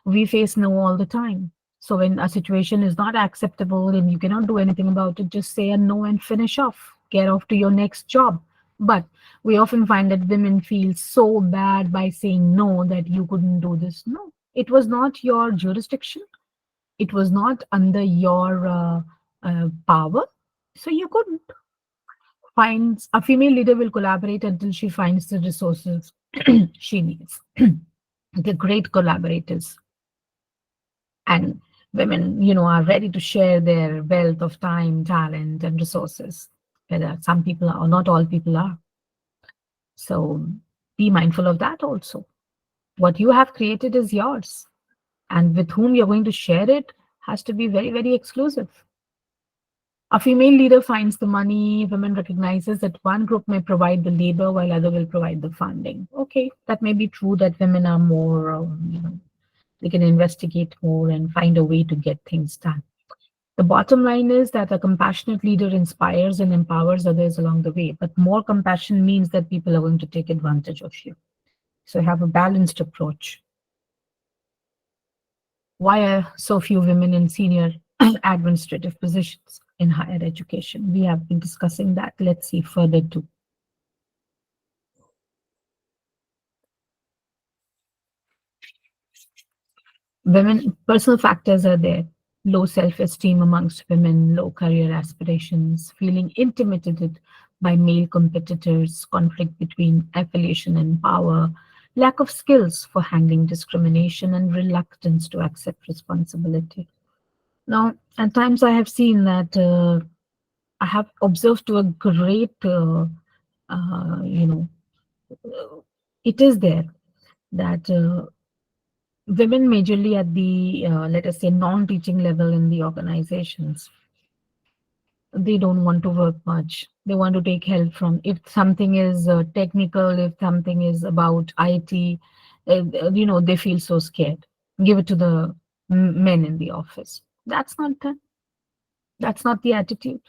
We face no all the time. So when a situation is not acceptable and you cannot do anything about it, just say a no and finish off. Get off to your next job. But we often find that women feel so bad by saying no that you couldn't do this. No, it was not your jurisdiction. It was not under your power. So you couldn't. A female leader will collaborate until she finds the resources she needs. They're great collaborators. And women, are ready to share their wealth of time, talent, and resources. Whether some people are or not all people are. So be mindful of that also. What you have created is yours. And with whom you're going to share it has to be very, very exclusive. A female leader finds the money. Women recognizes that one group may provide the labor while other will provide the funding. Okay, that may be true that women are more, they can investigate more and find a way to get things done. The bottom line is that a compassionate leader inspires and empowers others along the way, but more compassion means that people are going to take advantage of you. So have a balanced approach. Why are so few women in senior administrative positions in higher education? We have been discussing that. Let's see further too. Women, personal factors are there. Low self-esteem amongst women, low career aspirations, feeling intimidated by male competitors, conflict between affiliation and power, lack of skills for handling discrimination, and reluctance to accept responsibility. Now, at times I have seen that I have observed to a great, it is there that women majorly at the, let us say, non-teaching level in the organizations, they don't want to work much. They want to take help from, if something is technical, if something is about IT, they feel so scared. Give it to the men in the office. That's not that. That's not the attitude.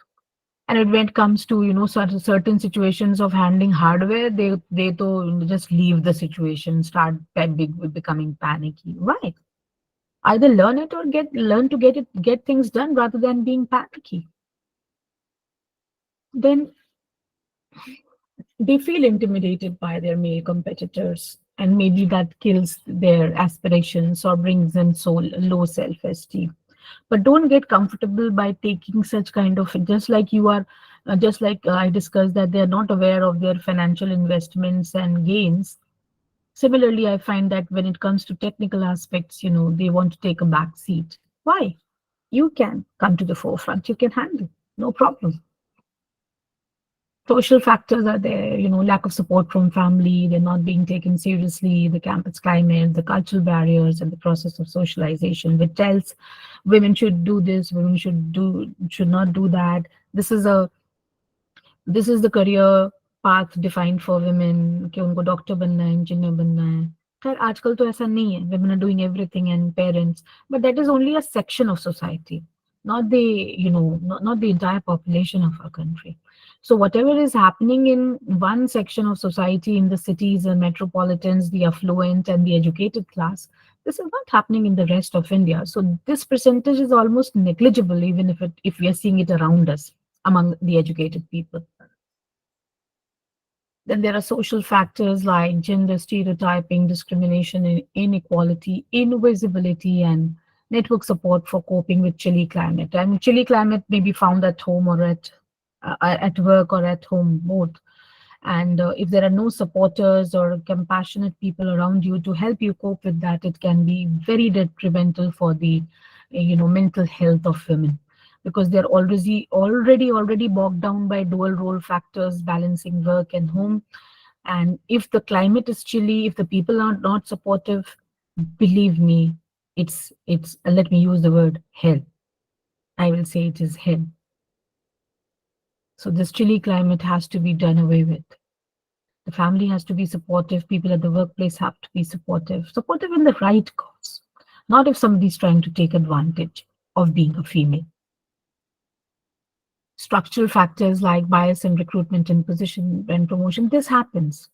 And when it comes to, certain situations of handling hardware, they just leave the situation, start becoming panicky. Why? Either learn it or learn to get things done rather than being panicky. Then they feel intimidated by their male competitors, and maybe that kills their aspirations or brings them so low self-esteem. But don't get comfortable by taking such kind of, just like I discussed that they're not aware of their financial investments and gains. Similarly, I find that when it comes to technical aspects, they want to take a back seat. Why? You can come to the forefront. You can handle, no problem. Social factors are there, lack of support from family, they're not being taken seriously, the campus climate, the cultural barriers, and the process of socialization, which tells women should do this, women should not do that. This is the career path defined for women कि उनको doctor बनना है, engineer बनना है. खैर आजकल तो ऐसा नहीं है. Women are doing everything and parents, but that is only a section of society, not the not the entire population of our country. So whatever is happening in one section of society in the cities and metropolitans, the affluent and the educated class, this is not happening in the rest of India. So this percentage is almost negligible, even if we are seeing it around us among the educated people. Then there are social factors like gender stereotyping, discrimination, inequality, invisibility, and network support for coping with chilly climate. And chilly climate may be found at home or at work or at home, both. And if there are no supporters or compassionate people around you to help you cope with that, it can be very detrimental for the mental health of women, because they're already bogged down by dual role factors, balancing work and home. And if the climate is chilly, if the people are not supportive, believe me, it's let me use the word hell. I will say it is hell. So this chilly climate has to be done away with. The family has to be supportive. People at the workplace have to be supportive in the right cause, not if somebody's trying to take advantage of being a female. Structural factors like bias in recruitment and position and promotion, this happens.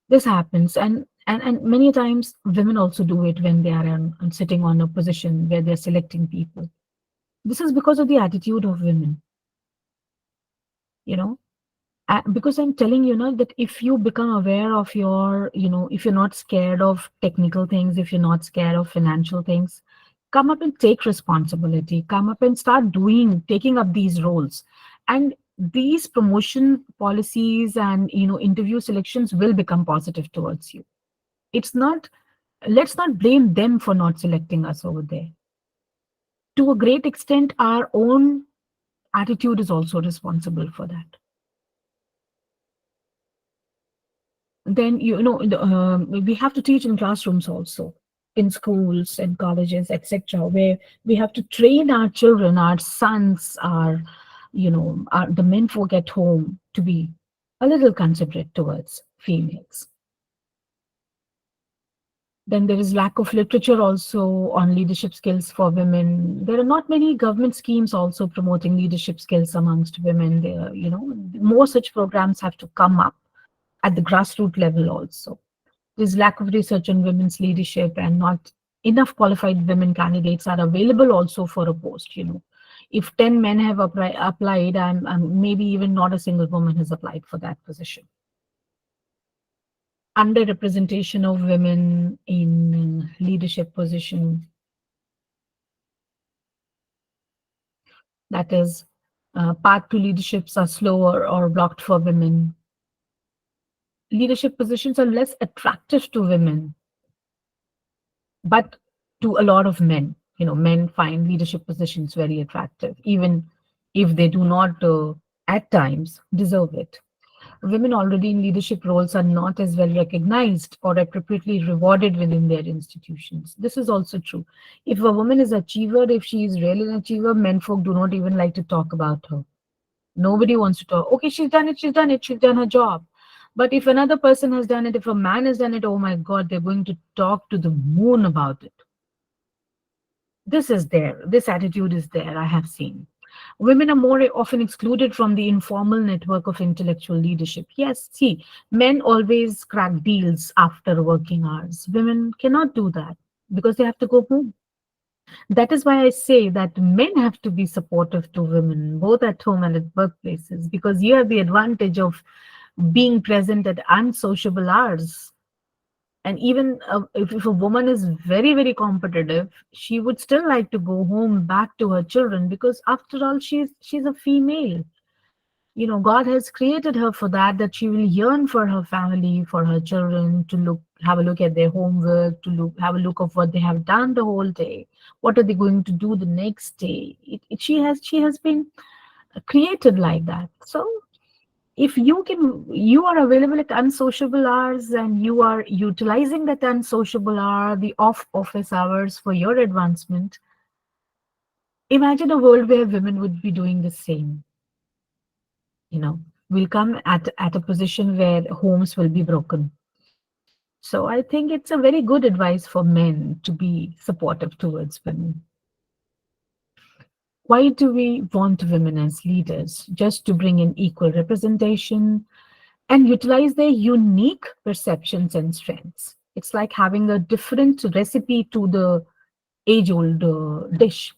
And many times women also do it when they are sitting on a position where they're selecting people. This is because of the attitude of women. Because I'm telling you now that if you become aware of your, if you're not scared of technical things, if you're not scared of financial things, come up and take responsibility, come up and start taking up these roles. And these promotion policies and, interview selections will become positive towards you. Let's not blame them for not selecting us over there. To a great extent, our own attitude is also responsible for that. Then we have to teach in classrooms also, in schools and colleges, etc., where we have to train our children, our sons, the men folk at home to be a little considerate towards females. Then there is lack of literature also on leadership skills for women. There are not many government schemes also promoting leadership skills amongst women. More such programs have to come up at the grassroots level also. There's lack of research on women's leadership, and not enough qualified women candidates are available also for a post. If 10 men have applied, and maybe even not a single woman has applied for that position. Underrepresentation of women in leadership position. That is, path to leaderships are slower or blocked for women. Leadership positions are less attractive to women, but to a lot of men. Men find leadership positions very attractive, even if they do not at times deserve it. Women already in leadership roles are not as well recognized or appropriately rewarded within their institutions. This is also true. If a woman is an achiever, if she is really an achiever, men folk do not even like to talk about her. Nobody wants to talk. Okay, she's done it, she's done her job. But if another person has done it, if a man has done it, oh my God, they're going to talk to the moon about it. This is there. This attitude is there, I have seen. Women are more often excluded from the informal network of intellectual leadership. Yes, see, men always crack deals after working hours. Women cannot do that because they have to go home. That is why I say that men have to be supportive to women, both at home and at workplaces, because you have the advantage of being present at unsociable hours. And even if a woman is very, very competitive, she would still like to go home back to her children, because after all, she's a female. God has created her for that she will yearn for her family, for her children, to have a look at their homework, have a look of what they have done the whole day. What are they going to do the next day? She has been created like that. So if you are available at unsociable hours and you are utilizing that unsociable hour, the off office hours, for your advancement, imagine a world where women would be doing the same. will come at a position where homes will be broken. So I think it's a very good advice for men to be supportive towards women. Why do we want women as leaders? Just to bring in equal representation and utilize their unique perceptions and strengths. It's like having a different recipe to the age-old dish.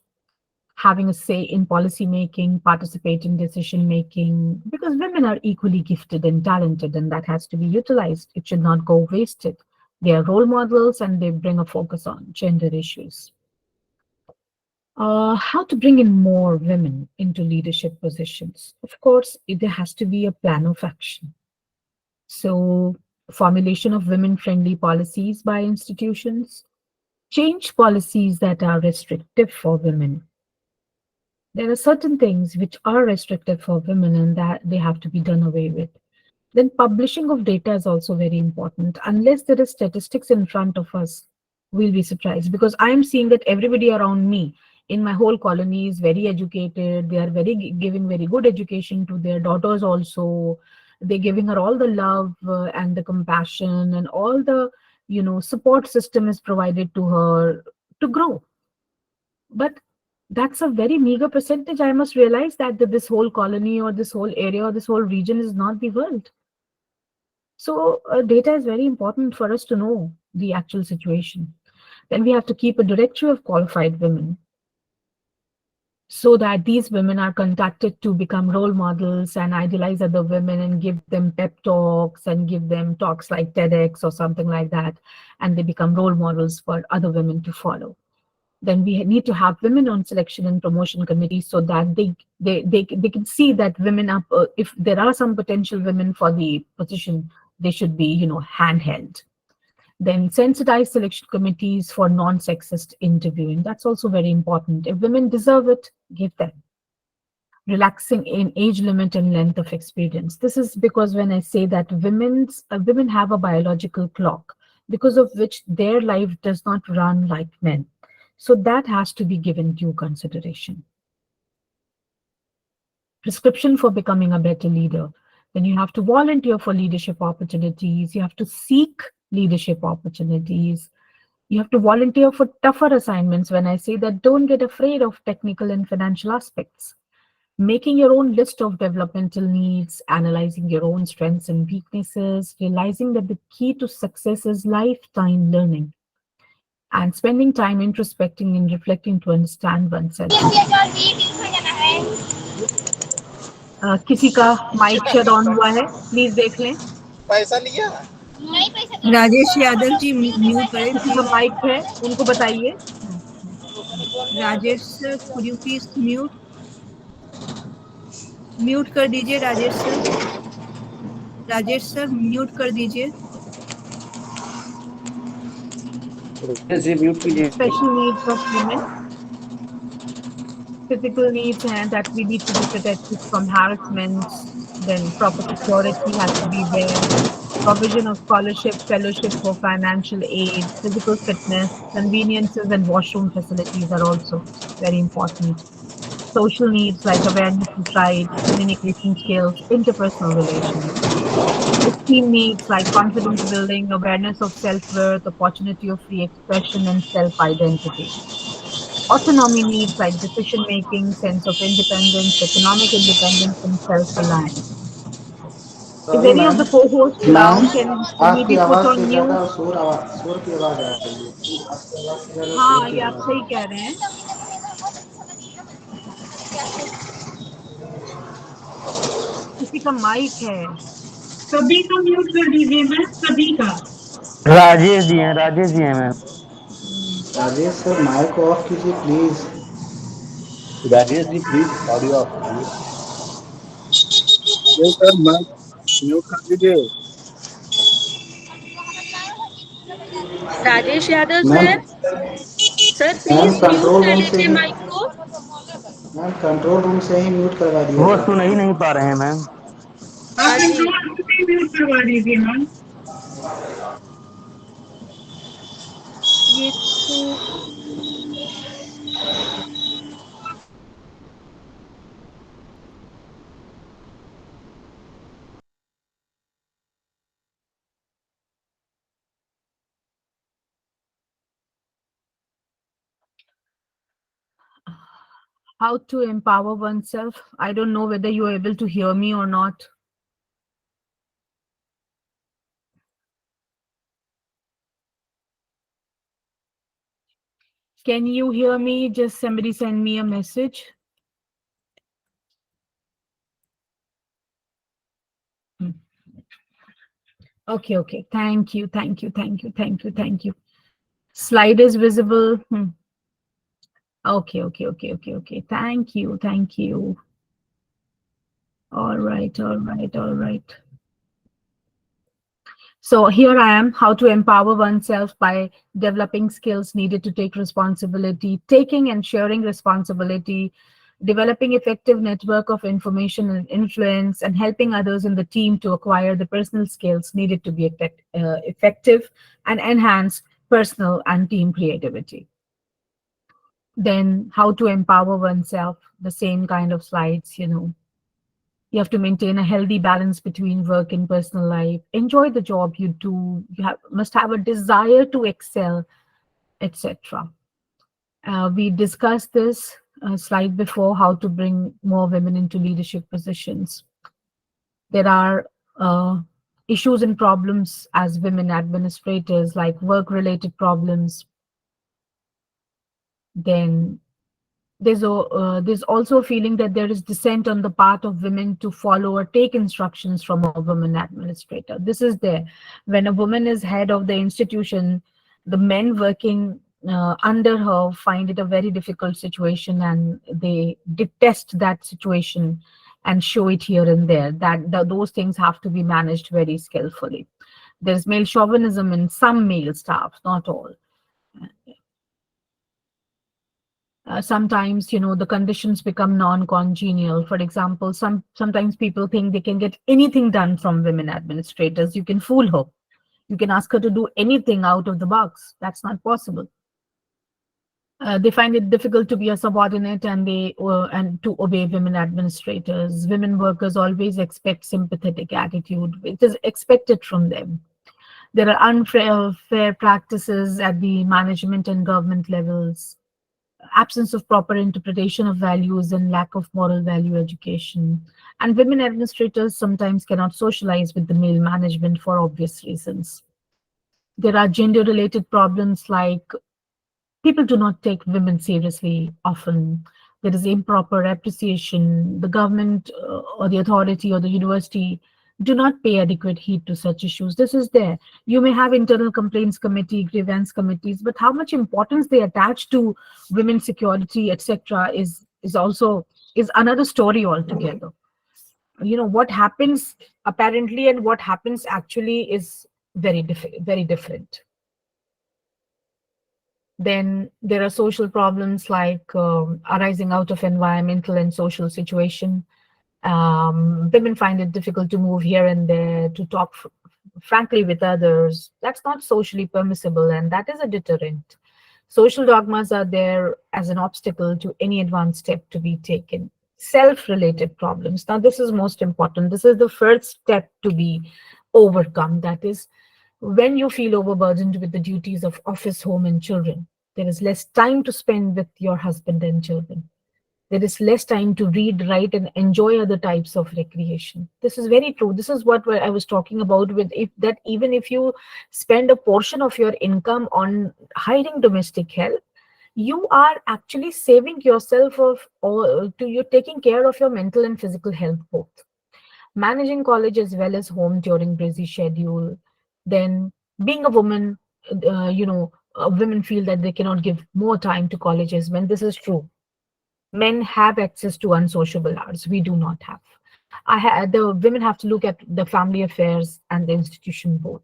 Having a say in policy making, participate in decision making, because women are equally gifted and talented, and that has to be utilized. It should not go wasted. They are role models and they bring a focus on gender issues. How to bring in more women into leadership positions? Of course, there has to be a plan of action. So, formulation of women-friendly policies by institutions, change policies that are restrictive for women. There are certain things which are restrictive for women and that they have to be done away with. Then publishing of data is also very important. Unless there is statistics in front of us, we'll be surprised, because I am seeing that everybody around me in my whole colony is very educated. They are giving very good education to their daughters also. They're giving her all the love and the compassion, and all the support system is provided to her to grow. But that's a very meager percentage. I must realize that this whole colony or this whole area or this whole region is not the world. So data is very important for us to know the actual situation. Then we have to keep a directory of qualified women, so that these women are contacted to become role models and idealize other women and give them pep talks and give them talks like TEDx or something like that, and they become role models for other women to follow. Then we need to have women on selection and promotion committees, so that they can see that women are, if there are some potential women for the position, they should be handheld. Then sensitize selection committees for non-sexist interviewing. That's also very important. If women deserve it, give them. Relaxing in age limit and length of experience. This is because when I say that women have a biological clock, because of which their life does not run like men. So that has to be given due consideration. Prescription for becoming a better leader. Then you have to volunteer for leadership opportunities. You have to seek leadership opportunities. You have to volunteer for tougher assignments. When I say that, don't get afraid of technical and financial aspects. Making your own list of developmental needs, analyzing your own strengths and weaknesses, realizing that the key to success is lifetime learning, and spending time introspecting and reflecting to understand oneself. किसी का mic शायद on हुआ है, please देख लें। पैसा लिया Rajesh Yadav ji mute करें किसी का प्लीज। माइक है उनको बताइए। Rajesh sir could you please mute कर दीजिए। राजेश सर म्यूट कर दीजिए। म्यूट कीजिए। Special needs of women. Physical needs and that we need to be protected from harassment. Then proper security has to be there. Provision of scholarship, fellowship for financial aid, physical fitness, conveniences and washroom facilities are also very important. Social needs like awareness of rights, communication skills, interpersonal relations. Esteem needs like confidence building, awareness of self-worth, opportunity of free expression and self-identity. Autonomy needs like decision making, sense of independence, economic independence, and self reliance. If sorry any of ma'am. the co hosts ma'am can he आपकी be put आवाज से on ज्यादा mute? शोर की आवाज आ रही है। Please आपकी आवाज से ज्यादा शोर हाँ, की ये आप आवाज सही आ कह रहे हैं। किसी का माइक है। सभी का म्यूट कर दीजिए मैम, सभी का। राजेश जी हैं मैम। रही। राजेश सर माइक ऑफ कीजिए please. Rajesh ji please audio off कीजिए। राजेश सर माइक म्यूट कर दीजिए। Rajesh Yadav ma'am sir ma'am please mute control कर रूम से लीजिए ही माइक को। मैम कंट्रोल रूम से ही म्यूट करवा वो दिएगा। सुन ही नहीं पा रहे हैं मैम। आप हाँ जी कंट्रोल रूम से म्यूट करवा दीजिए मैम। ये तो How to empower oneself. I don't know whether you're able to hear me or not. Can you hear me? Just somebody send me a message. Okay, okay. Thank you, thank you, thank you, thank you, thank you. Slide is visible. Okay, okay, okay, okay, okay. Thank you, thank you. All right, all right, all right. So here I am, how to empower oneself by developing skills needed to take responsibility, taking and sharing responsibility, developing effective network of information and influence, and helping others in the team to acquire the personal skills needed to be effective and enhance personal and team creativity. Then how to empower oneself, the same kind of slides, You have to maintain a healthy balance between work and personal life. Enjoy the job you do. Must have a desire to excel, etc. We discussed this slide before, how to bring more women into leadership positions. There are issues and problems as women administrators, like work-related problems. Then there's also a feeling that there is dissent on the part of women to follow or take instructions from a woman administrator. This is there. When a woman is head of the institution, the men working under her find it a very difficult situation, and they detest that situation and show it here and there. Those things have to be managed very skillfully. There's male chauvinism in some male staff, not all. Sometimes the conditions become non-congenial. For example, sometimes people think they can get anything done from women administrators. You can fool her, you can ask her to do anything out of the box. That's not possible. They find it difficult to be a subordinate, and to obey women administrators. Women workers always expect sympathetic attitude. It is expected from them. There are unfair practices at the management and government levels, absence of proper interpretation of values, and lack of moral value education. And women administrators sometimes cannot socialize with the male management for obvious reasons. There are gender-related problems, like people do not take women seriously often. There is improper appreciation. The government or the authority or the university do not pay adequate heed to such issues. This is there. You may have internal complaints committee, grievance committees, but how much importance they attach to women's security, etc., is another story altogether. What happens apparently and what happens actually is very different. Then there are social problems, like arising out of environmental and social situation. Women find it difficult to move here and there, to talk frankly with others. That's not socially permissible, and that is a deterrent. Social dogmas are there as an obstacle to any advanced step to be taken. Self-related problems. Now, this is most important. This is the first step to be overcome. That is, when you feel overburdened with the duties of office, home, and children, there is less time to spend with your husband and children. There is less time to read, write, and enjoy other types of recreation. This is very true. This is what I was talking about, that even if you spend a portion of your income on hiring domestic help, you are actually saving yourself you're taking care of your mental and physical health both. Managing college as well as home during busy schedule. Then being a woman, women feel that they cannot give more time to colleges, when this is true. Men have access to unsociable hours. We do not have. The women have to look at the family affairs and the institution both.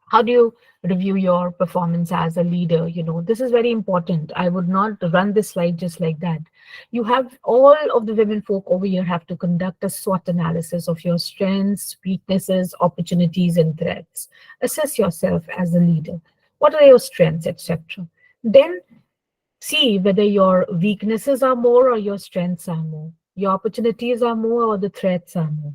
How do you review your performance as a leader? This is very important. I would not run this slide just like that. You have all of the women folk over here have to conduct a SWOT analysis of your strengths, weaknesses, opportunities, and threats. Assess yourself as a leader. What are your strengths, etc. Then see whether your weaknesses are more or your strengths are more. Your opportunities are more or the threats are more.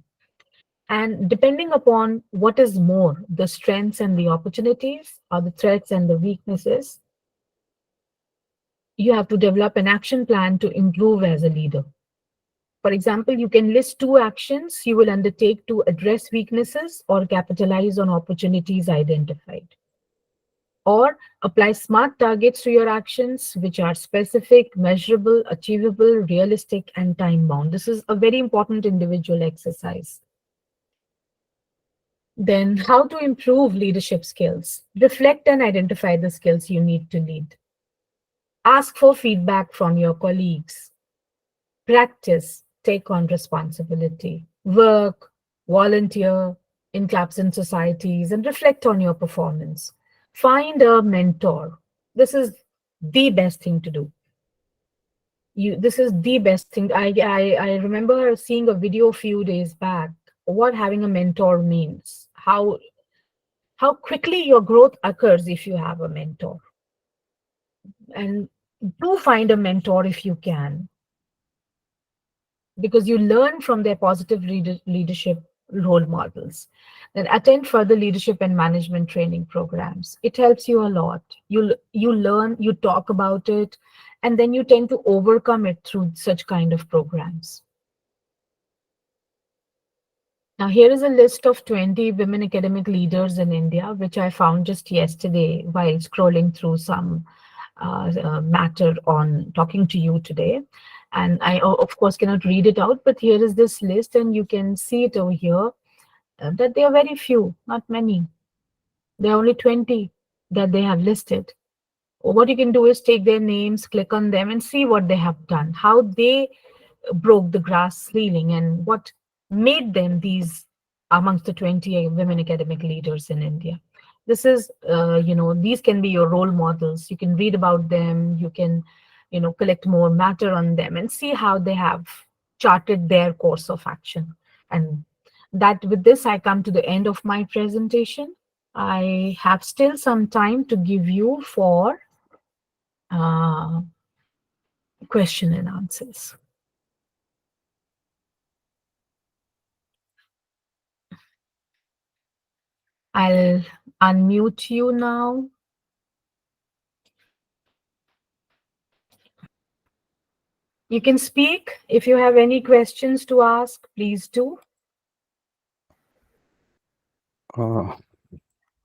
And depending upon what is more, the strengths and the opportunities, or the threats and the weaknesses, you have to develop an action plan to improve as a leader. For example, you can list 2 actions you will undertake to address weaknesses or capitalize on opportunities identified. Or apply SMART targets to your actions, which are specific, measurable, achievable, realistic, and time bound. This is a very important individual exercise. Then, how to improve leadership skills? Reflect and identify the skills you need to lead. Ask for feedback from your colleagues. Practice, take on responsibility. Work, volunteer in clubs and societies, and reflect on your performance. Find a mentor. This is the best thing to do. This is the best thing. I remember seeing a video a few days back what having a mentor means, how quickly your growth occurs if you have a mentor. And do find a mentor if you can, because you learn from their positive leadership role models. Then attend further leadership and management training programs. It helps you a lot. You learn, you talk about it, and then you tend to overcome it through such kind of programs. Now, here is a list of 20 women academic leaders in India, which I found just yesterday while scrolling through some matter on talking to you today. And I, of course, cannot read it out, but here is this list, and you can see it over here, that they are very few, not many. There are only 20 that they have listed. What you can do is take their names, click on them, and see what they have done, how they broke the glass ceiling, and what made them these amongst the 20 women academic leaders in India. This is, these can be your role models. You can read about them. You can, collect more matter on them and see how they have charted their course of action. And that with this, I come to the end of my presentation. I have still some time to give you for question and answers. I'll unmute you now. You can speak. If you have any questions to ask, please do.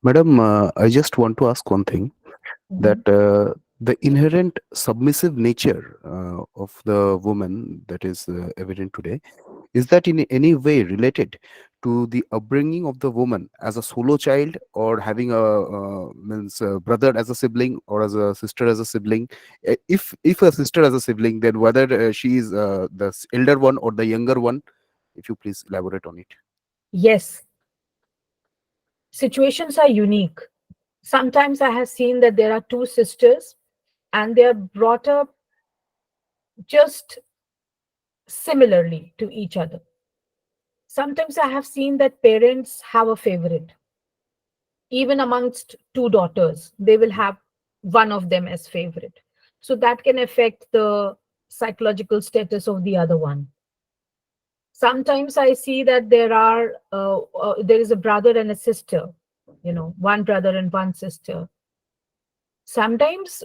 Madam, I just want to ask one thing, that the inherent submissive nature of the woman that is evident today, is that in any way related to the upbringing of the woman as a solo child, or having a brother as a sibling, or as a sister as a sibling? If a sister as a sibling, then whether she is the elder one or the younger one, if you please elaborate on it. Yes. Situations are unique. Sometimes I have seen that there are 2 sisters and they are brought up just similarly to each other. Sometimes I have seen that parents have a favorite. Even amongst 2 daughters, they will have one of them as favorite. So that can affect the psychological status of the other one. Sometimes I see that there is a brother and a sister, one brother and one sister. Sometimes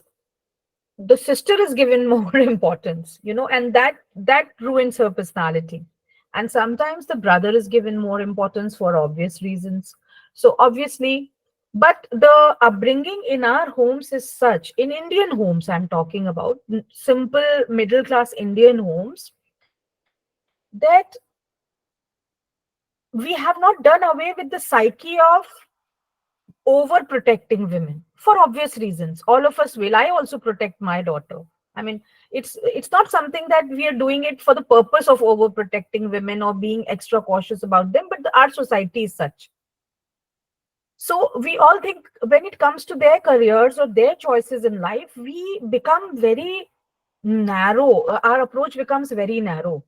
the sister is given more importance, and that ruins her personality. And sometimes the brother is given more importance for obvious reasons. So obviously, but the upbringing in our homes is such, in Indian homes I'm talking about, simple middle class Indian homes, that we have not done away with the psyche of overprotecting women for obvious reasons. All of us will. I also protect my daughter. I mean, it's not something that we are doing it for the purpose of overprotecting women or being extra cautious about them, but our society is such. So we all think when it comes to their careers or their choices in life, we become very narrow. Our approach becomes very narrow.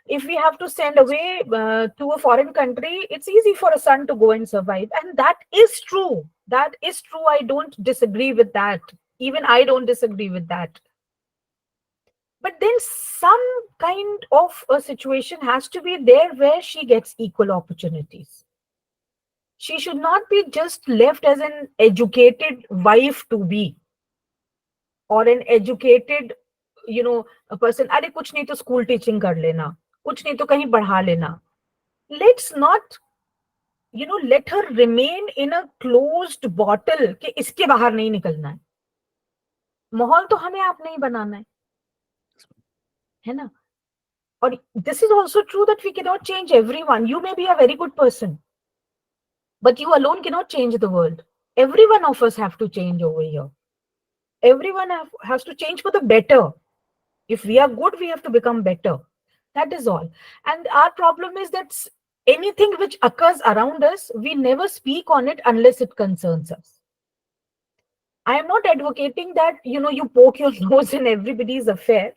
If we have to send away to a foreign country, it's easy for a son to go and survive. And that is true. That is true. I don't disagree with that. Even I don't disagree with that. But then some kind of a situation has to be there where she gets equal opportunities. She should not be just left as an educated wife to be. or an educated, a person, अरे कुछ नहीं तो school teaching कर लेना, कुछ नहीं तो कहीं पढ़ा लेना. Let's not, let her remain in a closed bottle कि इसके बाहर नहीं निकलना है. माहौल तो हमें आप नहीं बनाना है ना? और this is also true that we cannot change everyone. You may be a very good person, but you alone cannot change the world. Every one of us have to change over here. Everyone has to change for the better. If we are good, we have to become better. That is all. And our problem is that anything which occurs around us, we never speak on it unless it concerns us. I am not advocating that, you poke your nose in everybody's affair,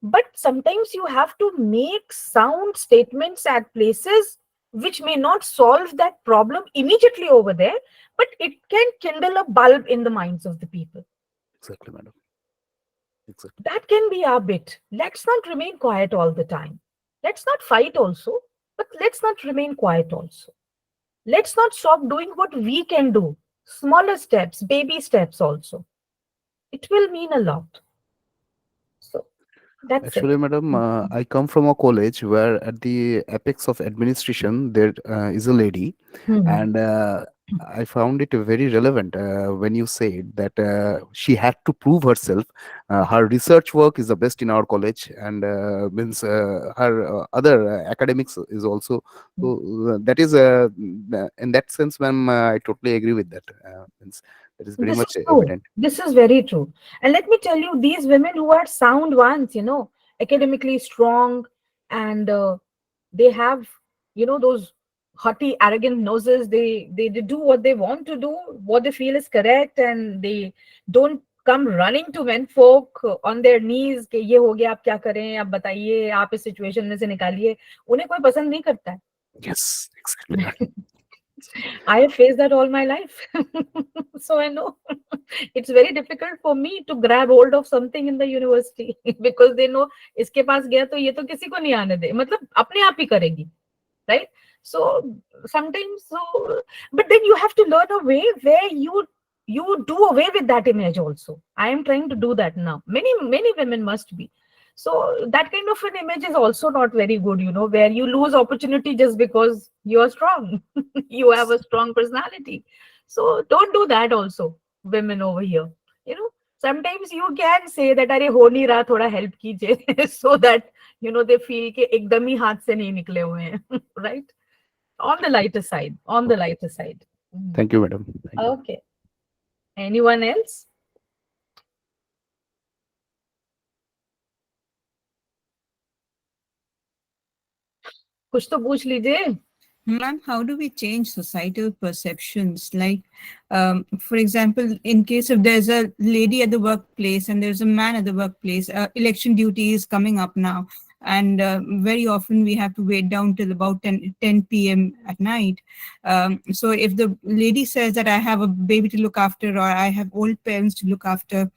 but sometimes you have to make sound statements at places which may not solve that problem immediately over there, but it can kindle a bulb in the minds of the people. Exactly, madam. Exactly. That can be our bit. Let's not remain quiet all the time. Let's not fight also, but let's not remain quiet also. Let's not stop doing what we can do. Smaller steps, baby steps also. It will mean a lot. So that's Actually, it. madam, I come from a college where at the apex of administration there is a lady, and I found it very relevant when you said that she had to prove herself. Her research work is the best in our college, and means her other academics is also. So that is in that sense, ma'am, I totally agree with that. Means that is very This much is true. evident. This is very true. And let me tell you, these women who are sound ones, academically strong, and they have, those haughty, arrogant noses. They do what they want to do, what they feel is correct, and they don't come running to men folk on their knees कि ये हो गया, आप क्या करें, आप बताइए, आप इस सिचुएशन में से निकालिए. उन्हें कोई पसंद नहीं करता है. Yes, exactly, madam. I have faced that all my life. So I know it's very difficult for me to grab hold of something in the university because they know इसके पास गया तो ये तो किसी को नहीं आने दे, मतलब अपने आप ही करेगी, right? So sometimes, but then you have to learn a way where you do away with that image also. I am trying to do that now. Many women must be. So that kind of an image is also not very good, where you lose opportunity just because you are strong. You have a strong personality. So don't do that also, women over here. Sometimes you can say that अरे हो नहीं रहा, थोड़ा help कीजिए so that they feel कि एकदम ही हाथ से नहीं निकले हुए हैं, right? On the lighter side, on the lighter side. Thank you, madam. Thank you. Okay. Anyone else? कुछ तो पूछ लीजिए. Ma'am, how do we change societal perceptions? Like, for example, in case if there's a lady at the workplace and there's a man at the workplace, election duty is coming up now. And very often we have to wait down till about 10 p.m. at night. So if the lady says that I have a baby to look after, or I have old parents to look after,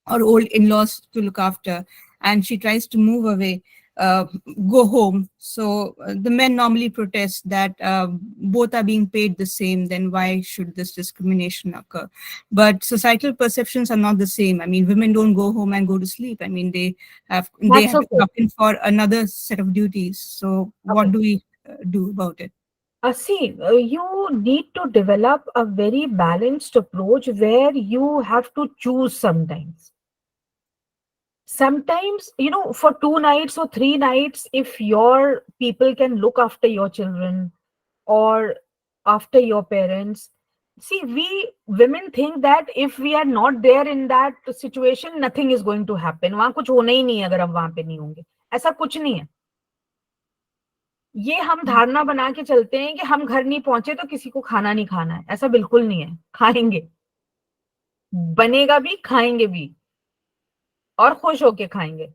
or old in-laws to look after, and she tries to move away, go home. So the men normally protest that both are being paid the same, then why should this discrimination occur? But societal perceptions are not the same. I mean, women don't go home and go to sleep. I mean, they have okay. come in for another set of duties. So what do we do about it? See, you need to develop a very balanced approach where you have to choose sometimes. Sometimes, for 2 nights or 3 nights, if your people can look after your children or after your parents, see, we women think that if we are not there in that situation, nothing is going to happen. वहां कुछ होना ही नहीं है अगर हम वहां पे नहीं होंगे. ऐसा कुछ नहीं है. ये हम धारणा बना के चलते हैं कि हम घर नहीं पहुंचे तो किसी को खाना नहीं खाना है. ऐसा बिल्कुल नहीं है. खाएंगे, बनेगा भी, खाएंगे भी, और खुश होके खाएंगे.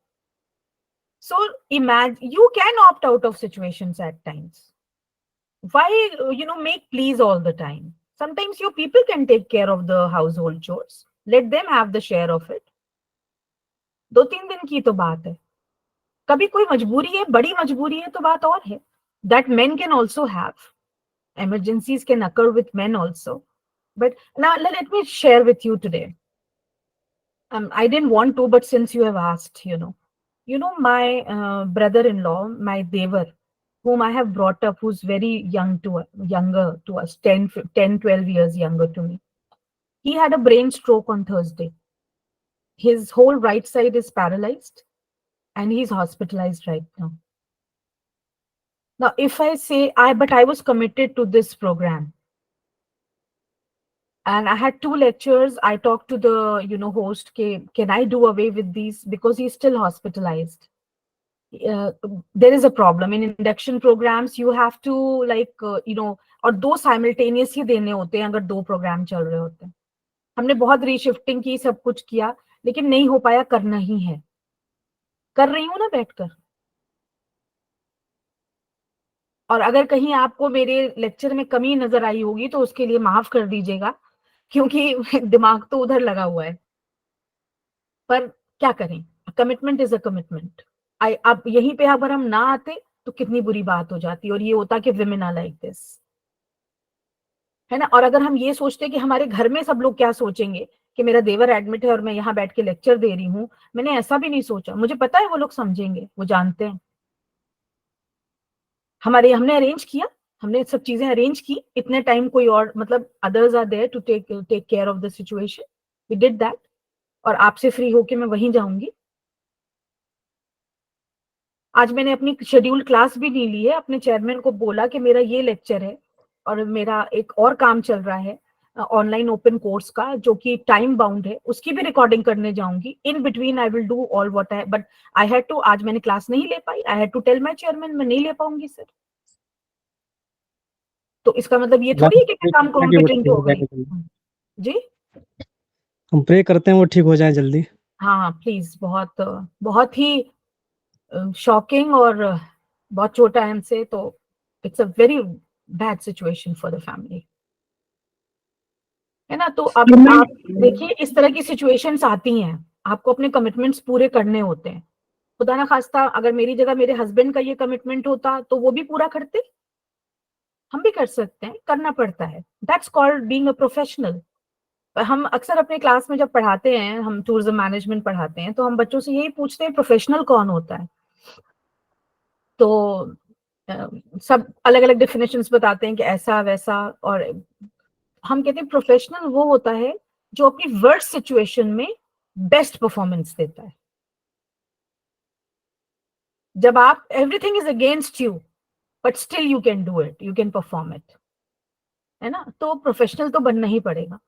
So imagine, you can opt out of situations at times. Why, make pleas all the time? Sometimes your people can take care of the household chores. Let them have the share of it. 2-3 दिन की तो बात है. कभी कोई मजबूरी है, बड़ी मजबूरी है तो बात और है. That men can also have. Emergencies can occur with men also. But now let me share with you today. I didn't want to, but since you have asked, my brother-in-law, my Devar, whom I have brought up, who's very younger to us, 10, 12 years younger to me. He had a brain stroke on Thursday. His whole right side is paralyzed and he's hospitalized right now. Now, if I say but I was committed to this program. And I had 2 lectures. I talked to the, host, can I do away with these? Because he's still hospitalized. There is a problem in induction programs. You have to और 2 simultaneous ही देने होते हैं अगर 2 program चल रहे होते हैं. हमने बहुत रीशिफ्टिंग की, सब कुछ किया, लेकिन नहीं हो पाया, करना ही है. कर रही हूँ ना बैठकर. और अगर कहीं आपको मेरे लेक्चर में कमी नजर आई होगी तो उसके लिए माफ कर दीजिएगा, क्योंकि दिमाग तो उधर लगा हुआ है. पर क्या करें, कमिटमेंट इज अ कमिटमेंट. अब यहीं पे अगर हम ना आते तो कितनी बुरी बात हो जाती, और ये होता कि विमेन आर लाइक दिस, है ना. और अगर हम ये सोचते कि हमारे घर में सब लोग क्या सोचेंगे कि मेरा देवर एडमिट है और मैं यहाँ बैठ के लेक्चर दे रही हूँ, मैंने ऐसा भी नहीं सोचा. मुझे पता है वो लोग समझेंगे, वो जानते हैं. हमने अरेंज किया, हमने सब चीजें अरेंज की. इतने टाइम कोई और, मतलब others are there to take care of the situation. We did that. और आपसे फ्री होके मैं वहीं जाऊंगी. आज मैंने अपनी शेड्यूल क्लास भी नहीं ली है. अपने चेयरमैन को बोला कि मेरा ये लेक्चर है और मेरा एक और काम चल रहा है ऑनलाइन ओपन कोर्स का, जो कि टाइम बाउंड है, उसकी भी रिकॉर्डिंग करने जाऊंगी. In between I will do all what I, but I had to. आज मैंने क्लास नहीं ले पाई. I had to tell my chairman मैं नहीं ले पाऊंगी सर. तो इसका मतलब ये थोड़ी है कि मैं काम कॉम्पिटेंट हो गई. जी, हम प्रे करते हैं वो ठीक हो जाए जल्दी. हाँ प्लीज. बहुत बहुत ही शॉकिंग और बहुत छोटा है हमसे, तो it's a very bad situation for the family, है ना. तो अब आप देखिए, इस तरह की सिचुएशंस आती हैं, आपको अपने कमिटमेंट्स पूरे करने होते हैं. खुदा ना खास्ता अगर मेरी जगह मेरे हस्बैंड का ये कमिटमेंट होता तो वो भी पूरा करते. हम भी कर सकते हैं, करना पड़ता है. That's called being a professional. हम अक्सर अपने क्लास में जब पढ़ाते हैं, हम टूरिज्म मैनेजमेंट पढ़ाते हैं, तो हम बच्चों से यही पूछते हैं प्रोफेशनल कौन होता है. तो सब अलग अलग डेफिनेशंस बताते हैं कि ऐसा वैसा, और हम कहते हैं प्रोफेशनल वो होता है जो अपनी वर्स्ट सिचुएशन में बेस्ट परफॉर्मेंस देता है. जब आप everything is against you but still you can do it, you can perform it, है ना. तो प्रोफेशनल तो बनना ही पड़ेगा.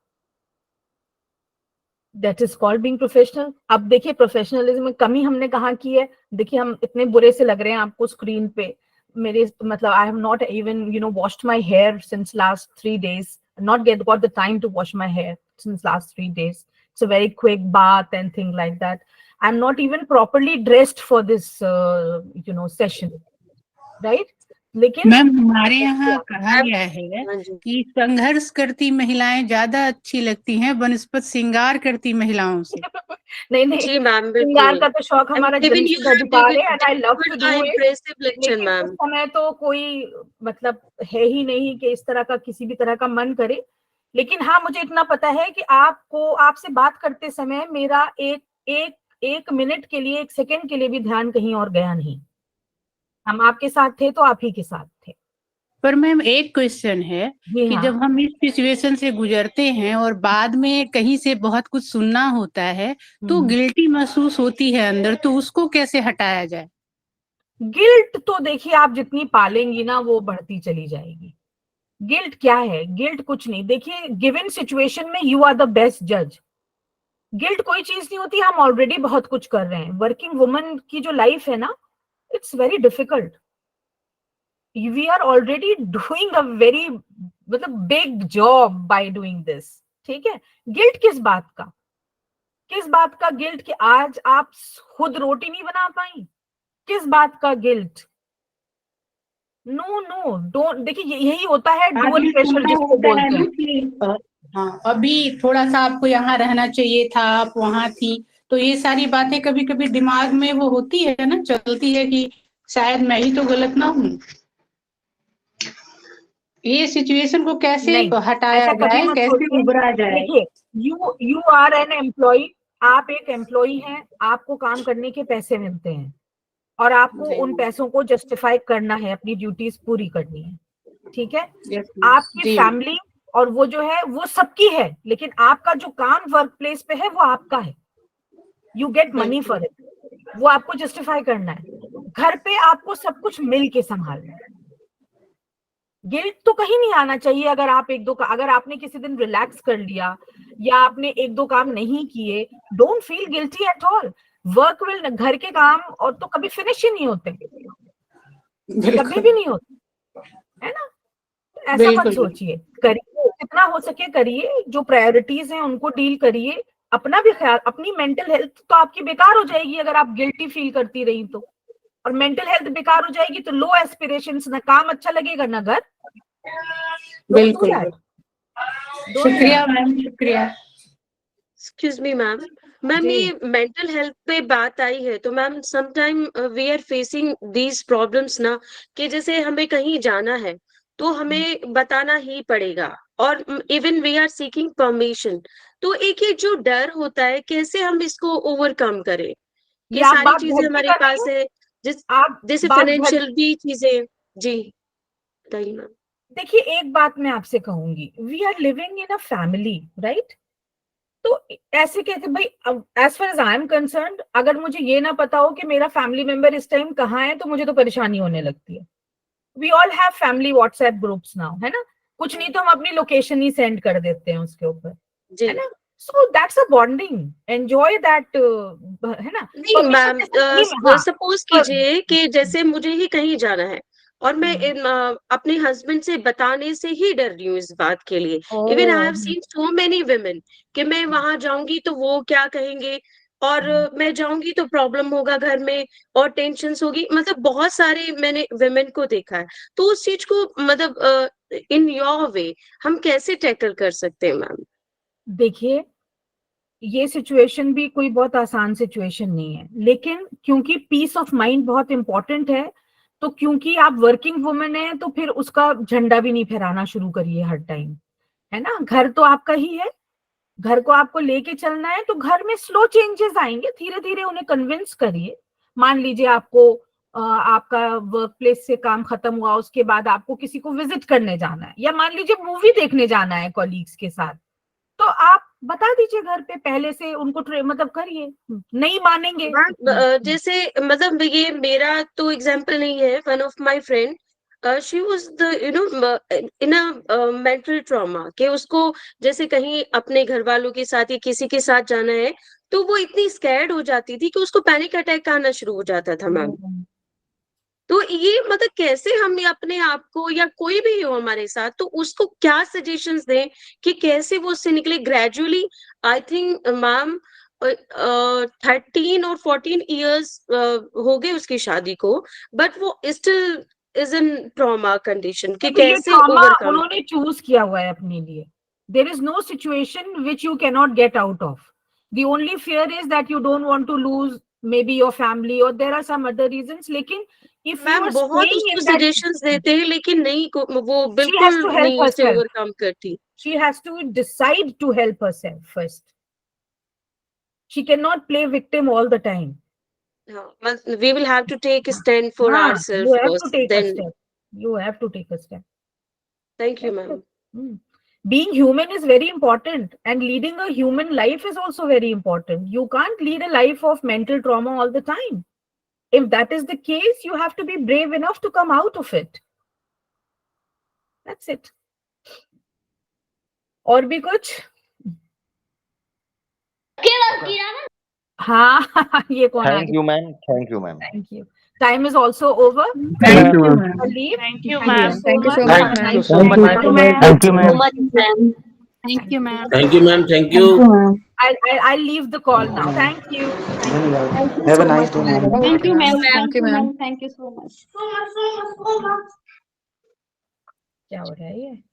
That is called being professional. अब देखिए प्रोफेशनलिज्म में कमी हमने कहाँ की है. देखिए हम इतने बुरे से लग रहे हैं आपको स्क्रीन पे. मेरे मतलब I have not even washed my here since last 3 days, not got the time to wash my hair since last 3 days. It's a very quick bath and thing like that. I'm not even properly dressed for this session, right? लेकिन ma'am हमारे यहाँ कहा गया है कि संघर्ष करती महिलाएं ज्यादा अच्छी लगती हैं बनस्पत श्रृंगार करती महिलाओं से. नहीं श्रृंगार का तो शौक हमारा जन्मसिद्ध अधिकार है, and I love to do it. लेकिन उस समय तो कोई मतलब है ही नहीं कि इस तरह का किसी भी तरह का मन करे. लेकिन हाँ, मुझे इतना पता है कि आपसे बात करते समय मेरा एक मिनट के लिए, 1 सेकंड के लिए भी ध्यान कहीं और गया नहीं. हम आपके साथ थे तो आप ही के साथ थे. पर मैम एक क्वेश्चन है कि हाँ. जब हम इस सिचुएशन से गुजरते हैं और बाद में कहीं से बहुत कुछ सुनना होता है तो गिल्टी महसूस होती है अंदर, तो उसको कैसे हटाया जाए? गिल्ट तो देखिए आप जितनी पालेंगी ना वो बढ़ती चली जाएगी. गिल्ट क्या है? गिल्ट कुछ नहीं. देखिए गिवन सिचुएशन में यू आर द बेस्ट जज. गिल्ट कोई चीज नहीं होती. हम ऑलरेडी बहुत कुछ कर रहे हैं. वर्किंग वुमन की जो लाइफ है ना, it's very difficult. We are already doing a very मतलब big job by doing this. ठीक है. गिल्ट किस बात का? किस बात का गिल्ट कि आज आप खुद रोटी नहीं बना पाई? किस बात का गिल्ट? No don't. देखिए यही होता है डुअल प्रेशर जिसको बोलते हैं. हाँ, अभी थोड़ा सा आपको यहाँ रहना चाहिए था, आप वहाँ थी, तो ये सारी बातें कभी कभी दिमाग में वो होती है ना, चलती है कि शायद मैं ही तो गलत ना हूँ. ये सिचुएशन को कैसे हटाया जाए, कैसे उभरा जाए? देखिए यू आर एन एम्प्लॉय, आप एक एम्प्लॉई हैं, आपको काम करने के पैसे मिलते हैं और आपको उन पैसों को जस्टिफाई करना है, अपनी ड्यूटीज पूरी करनी है, ठीक है। आपकी फैमिली और वो जो है वो सबकी है, लेकिन आपका जो काम वर्क प्लेस पे है वो आपका है, you get money for it, वो आपको जस्टिफाई करना है। घर पे आपको सब कुछ मिल के संभालना है। गिल्ट तो कहीं नहीं आना चाहिए अगर आप अगर आपने किसी दिन रिलैक्स कर लिया या आपने एक दो काम नहीं किए, don't feel guilty at all. Work will, घर के काम और तो कभी फिनिश ही नहीं होते, कभी भी नहीं होते, है ना। ऐसा मत सोचिए, करिए जितना हो सके करिए, जो प्रायोरिटीज हैं उनको डील करिए, अपना भी ख्याल, अपनी मेंटल हेल्थ तो आपकी बेकार हो जाएगी अगर आप गिल्टी फील करती रही तो, और मेंटल हेल्थ बेकार हो जाएगी तो लो एस्पिरेशंस, ना काम अच्छा लगेगा ना घर। बिल्कुल, शुक्रिया मैम, शुक्रिया। एक्सक्यूज मी मैम, मैम ये मेंटल हेल्थ पे बात आई है तो ma'am sometime we are facing these problems ना, कि जैसे हमें कहीं जाना है तो हमें बताना ही पड़ेगा, और even we are seeking permission, तो एक ये जो डर होता है कैसे हम इसको ओवरकम करें कि सारी चीजें हमारे पास है, जैसे फाइनेंशियल भी चीजें। जी बताइए मैम। देखिए एक बात मैं आपसे कहूंगी, we are living in a family, right. तो ऐसे कहते भाई, as far as I am concerned, अगर मुझे ये ना पता हो कि मेरा फैमिली मेंबर इस टाइम कहाँ है तो मुझे तो परेशानी होने लगती है। We all have family WhatsApp groups now, है ना, कुछ नहीं तो हम अपनी लोकेशन ही सेंड कर देते हैं उसके ऊपर, है ना। So that's a bonding, enjoy that, है ना। नहीं मैम, सपोज कीजिए कि जैसे मुझे ही कहीं जाना है और मैं अपने हस्बैंड से बताने से ही डर रही हूँ इस बात के लिए। Even I have seen so many women कि मैं वहां जाऊंगी तो वो क्या कहेंगे, और मैं जाऊंगी तो प्रॉब्लम होगा घर में और टेंशन होगी, मतलब बहुत सारे मैंने वुमेन को देखा है। तो उस चीज को मतलब इन योर वे हम कैसे टैकल कर सकते हैं मैम? देखिए ये सिचुएशन भी कोई बहुत आसान सिचुएशन नहीं है, लेकिन क्योंकि पीस ऑफ माइंड बहुत इंपॉर्टेंट है, तो क्योंकि आप वर्किंग वुमेन है तो फिर उसका झंडा भी नहीं फहराना शुरू करिए हर टाइम, है ना। घर तो आपका ही है, घर को आपको लेके चलना है, तो घर में स्लो चेंजेस आएंगे, धीरे धीरे उन्हें कन्विंस करिए। मान लीजिए आपको आपका वर्क प्लेस से काम खत्म हुआ, उसके बाद आपको किसी को विजिट करने जाना है, या मान लीजिए मूवी देखने जाना है कॉलीग्स के साथ, तो आप बता दीजिए घर पे पहले से उनको मतलब करिए, नहीं मानेंगे। जैसे मतलब ये मेरा तो एग्जाम्पल नहीं है, one of my friend she was the in a mental trauma, कि उसको जैसे कहीं अपने घर वालों के साथ या किसी के साथ जाना है तो वो इतनी स्कैर्ड हो जाती थी कि उसको पैनिक अटैक आना शुरू हो जाता था मैम। तो ये मतलब कैसे हम अपने आप को, या कोई भी हो हमारे साथ, तो उसको क्या सजेशंस दें कि कैसे वो उससे निकले ग्रेजुअली। आई थिंक मैम 13 और 14 ईयर्स हो गए उसकी शादी को, बट वो still is in trauma condition, कि तो ये कैसे ट्रॉमा ओवरकम। उन्होंने चूज किया हुआ है अपने लिए। There is no situation which you can not get out of. The only fear is that you don't want to lose maybe your family, और there are some other reasons, लेकिन if you ma'am are बहुत staying उसको in that, suggestions देते हैं लेकिन नहीं वो she has बिल्कुल to help नहीं उसे herself. ओवरकम करती। She has to decide to help herself first. She cannot play victim all the time. We will have to take a stand for You ourselves have to first, take a then. step. You have to take a step. Thank you That's ma'am. it. Being human is very important, and leading a human life is also very important. You can't lead a life of mental trauma all the time. If that is the case, you have to be brave enough to come out of it. That's it. और भी कुछ? हाँ ये कौन आ Thank गया? you, ma'am. Thank you, ma'am. Thank you. Time is also over. Thank you, ma'am. Leave. Thank you, Thank you ma'am. so much. Thank you so Thank much, you ma'am. so much. Thank you, ma'am. Thank you, ma'am. Thank you, ma'am. Thank you. I'll leave the call now. Thank you. Have a nice day, madam. Thank you, ma'am. Thank you, ma'am. Thank you so much. क्या हो रहा है ये?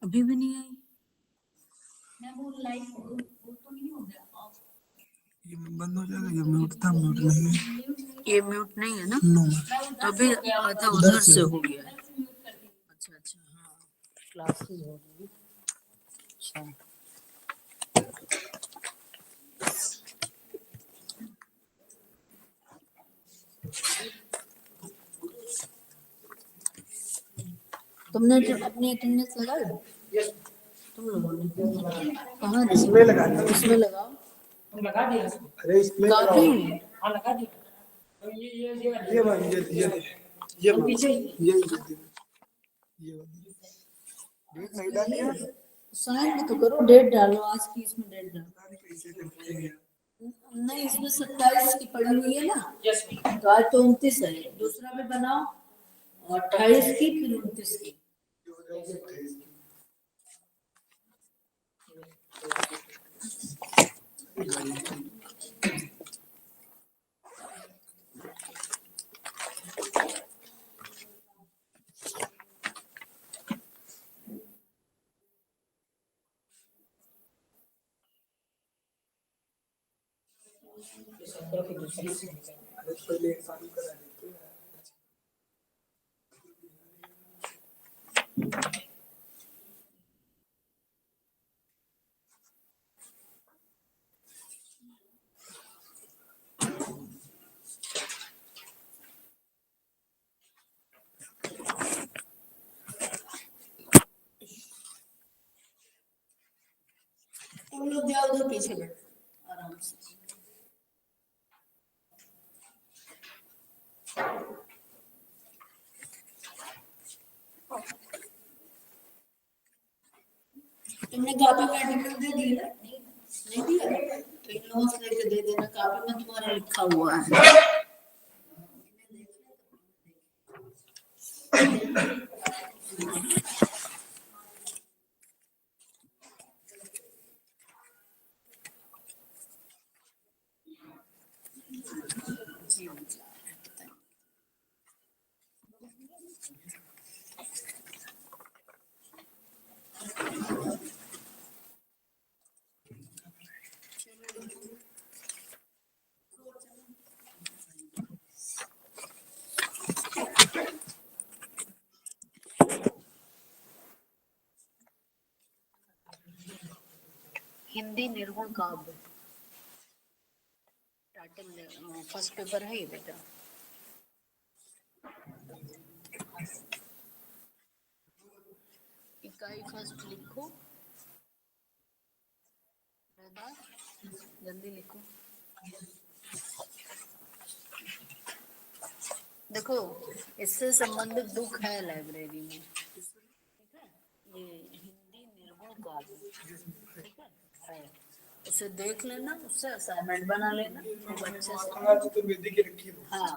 अभी भी नहीं आई। मैं वो लाइक वो तो नहीं हो गया, ये बंद हो जाएगा। ये म्यूट था, म्यूट नहीं है। ये म्यूट नहीं है ना? नो अभी आधा उधर से हो गया। अच्छा अच्छा, हाँ क्लासेस हो रही। अच्छा तुमने अपनी अटेंडेंस लगा ली? तुम लोगों ने कहाँ? इसमें लगा दिया। इसमें लगाओ। लगा दिया। अरे इसमें काफी हाँ लगा दिया। ये वाली ये डेट नहीं डाली है। साइन भी तो करो, डेट डालो आज की, इसमें डेट डालो। नहीं इसमें 27 की पड़ी हुई है ना, तो आज तो 29 है। दूसरा भी बनाओ, 28 की फिर 29 की। तुम लोग जाओ उधर पीछे बैठो आराम से। तुमने कॉपी में अटेंडेंस दे दी ना? नहीं दिया तो इन लोगों से लेके दे देना, कॉपी में तुम्हारा लिखा हुआ है। हिंदी निर्गुण काव्य टाइटल फर्स्ट पेपर है ये बेटा। इकाई फर्स्ट लिखो, जल्दी लिखो। देखो इससे संबंधित बुक है लाइब्रेरी में, ठीक है? ये हिंदी निर्गुण काव्य, ठीक है? उसे देख लेना, उससे असाइनमेंट बना लेना खूब अच्छे से। तो वेदी की रखी है। हाँ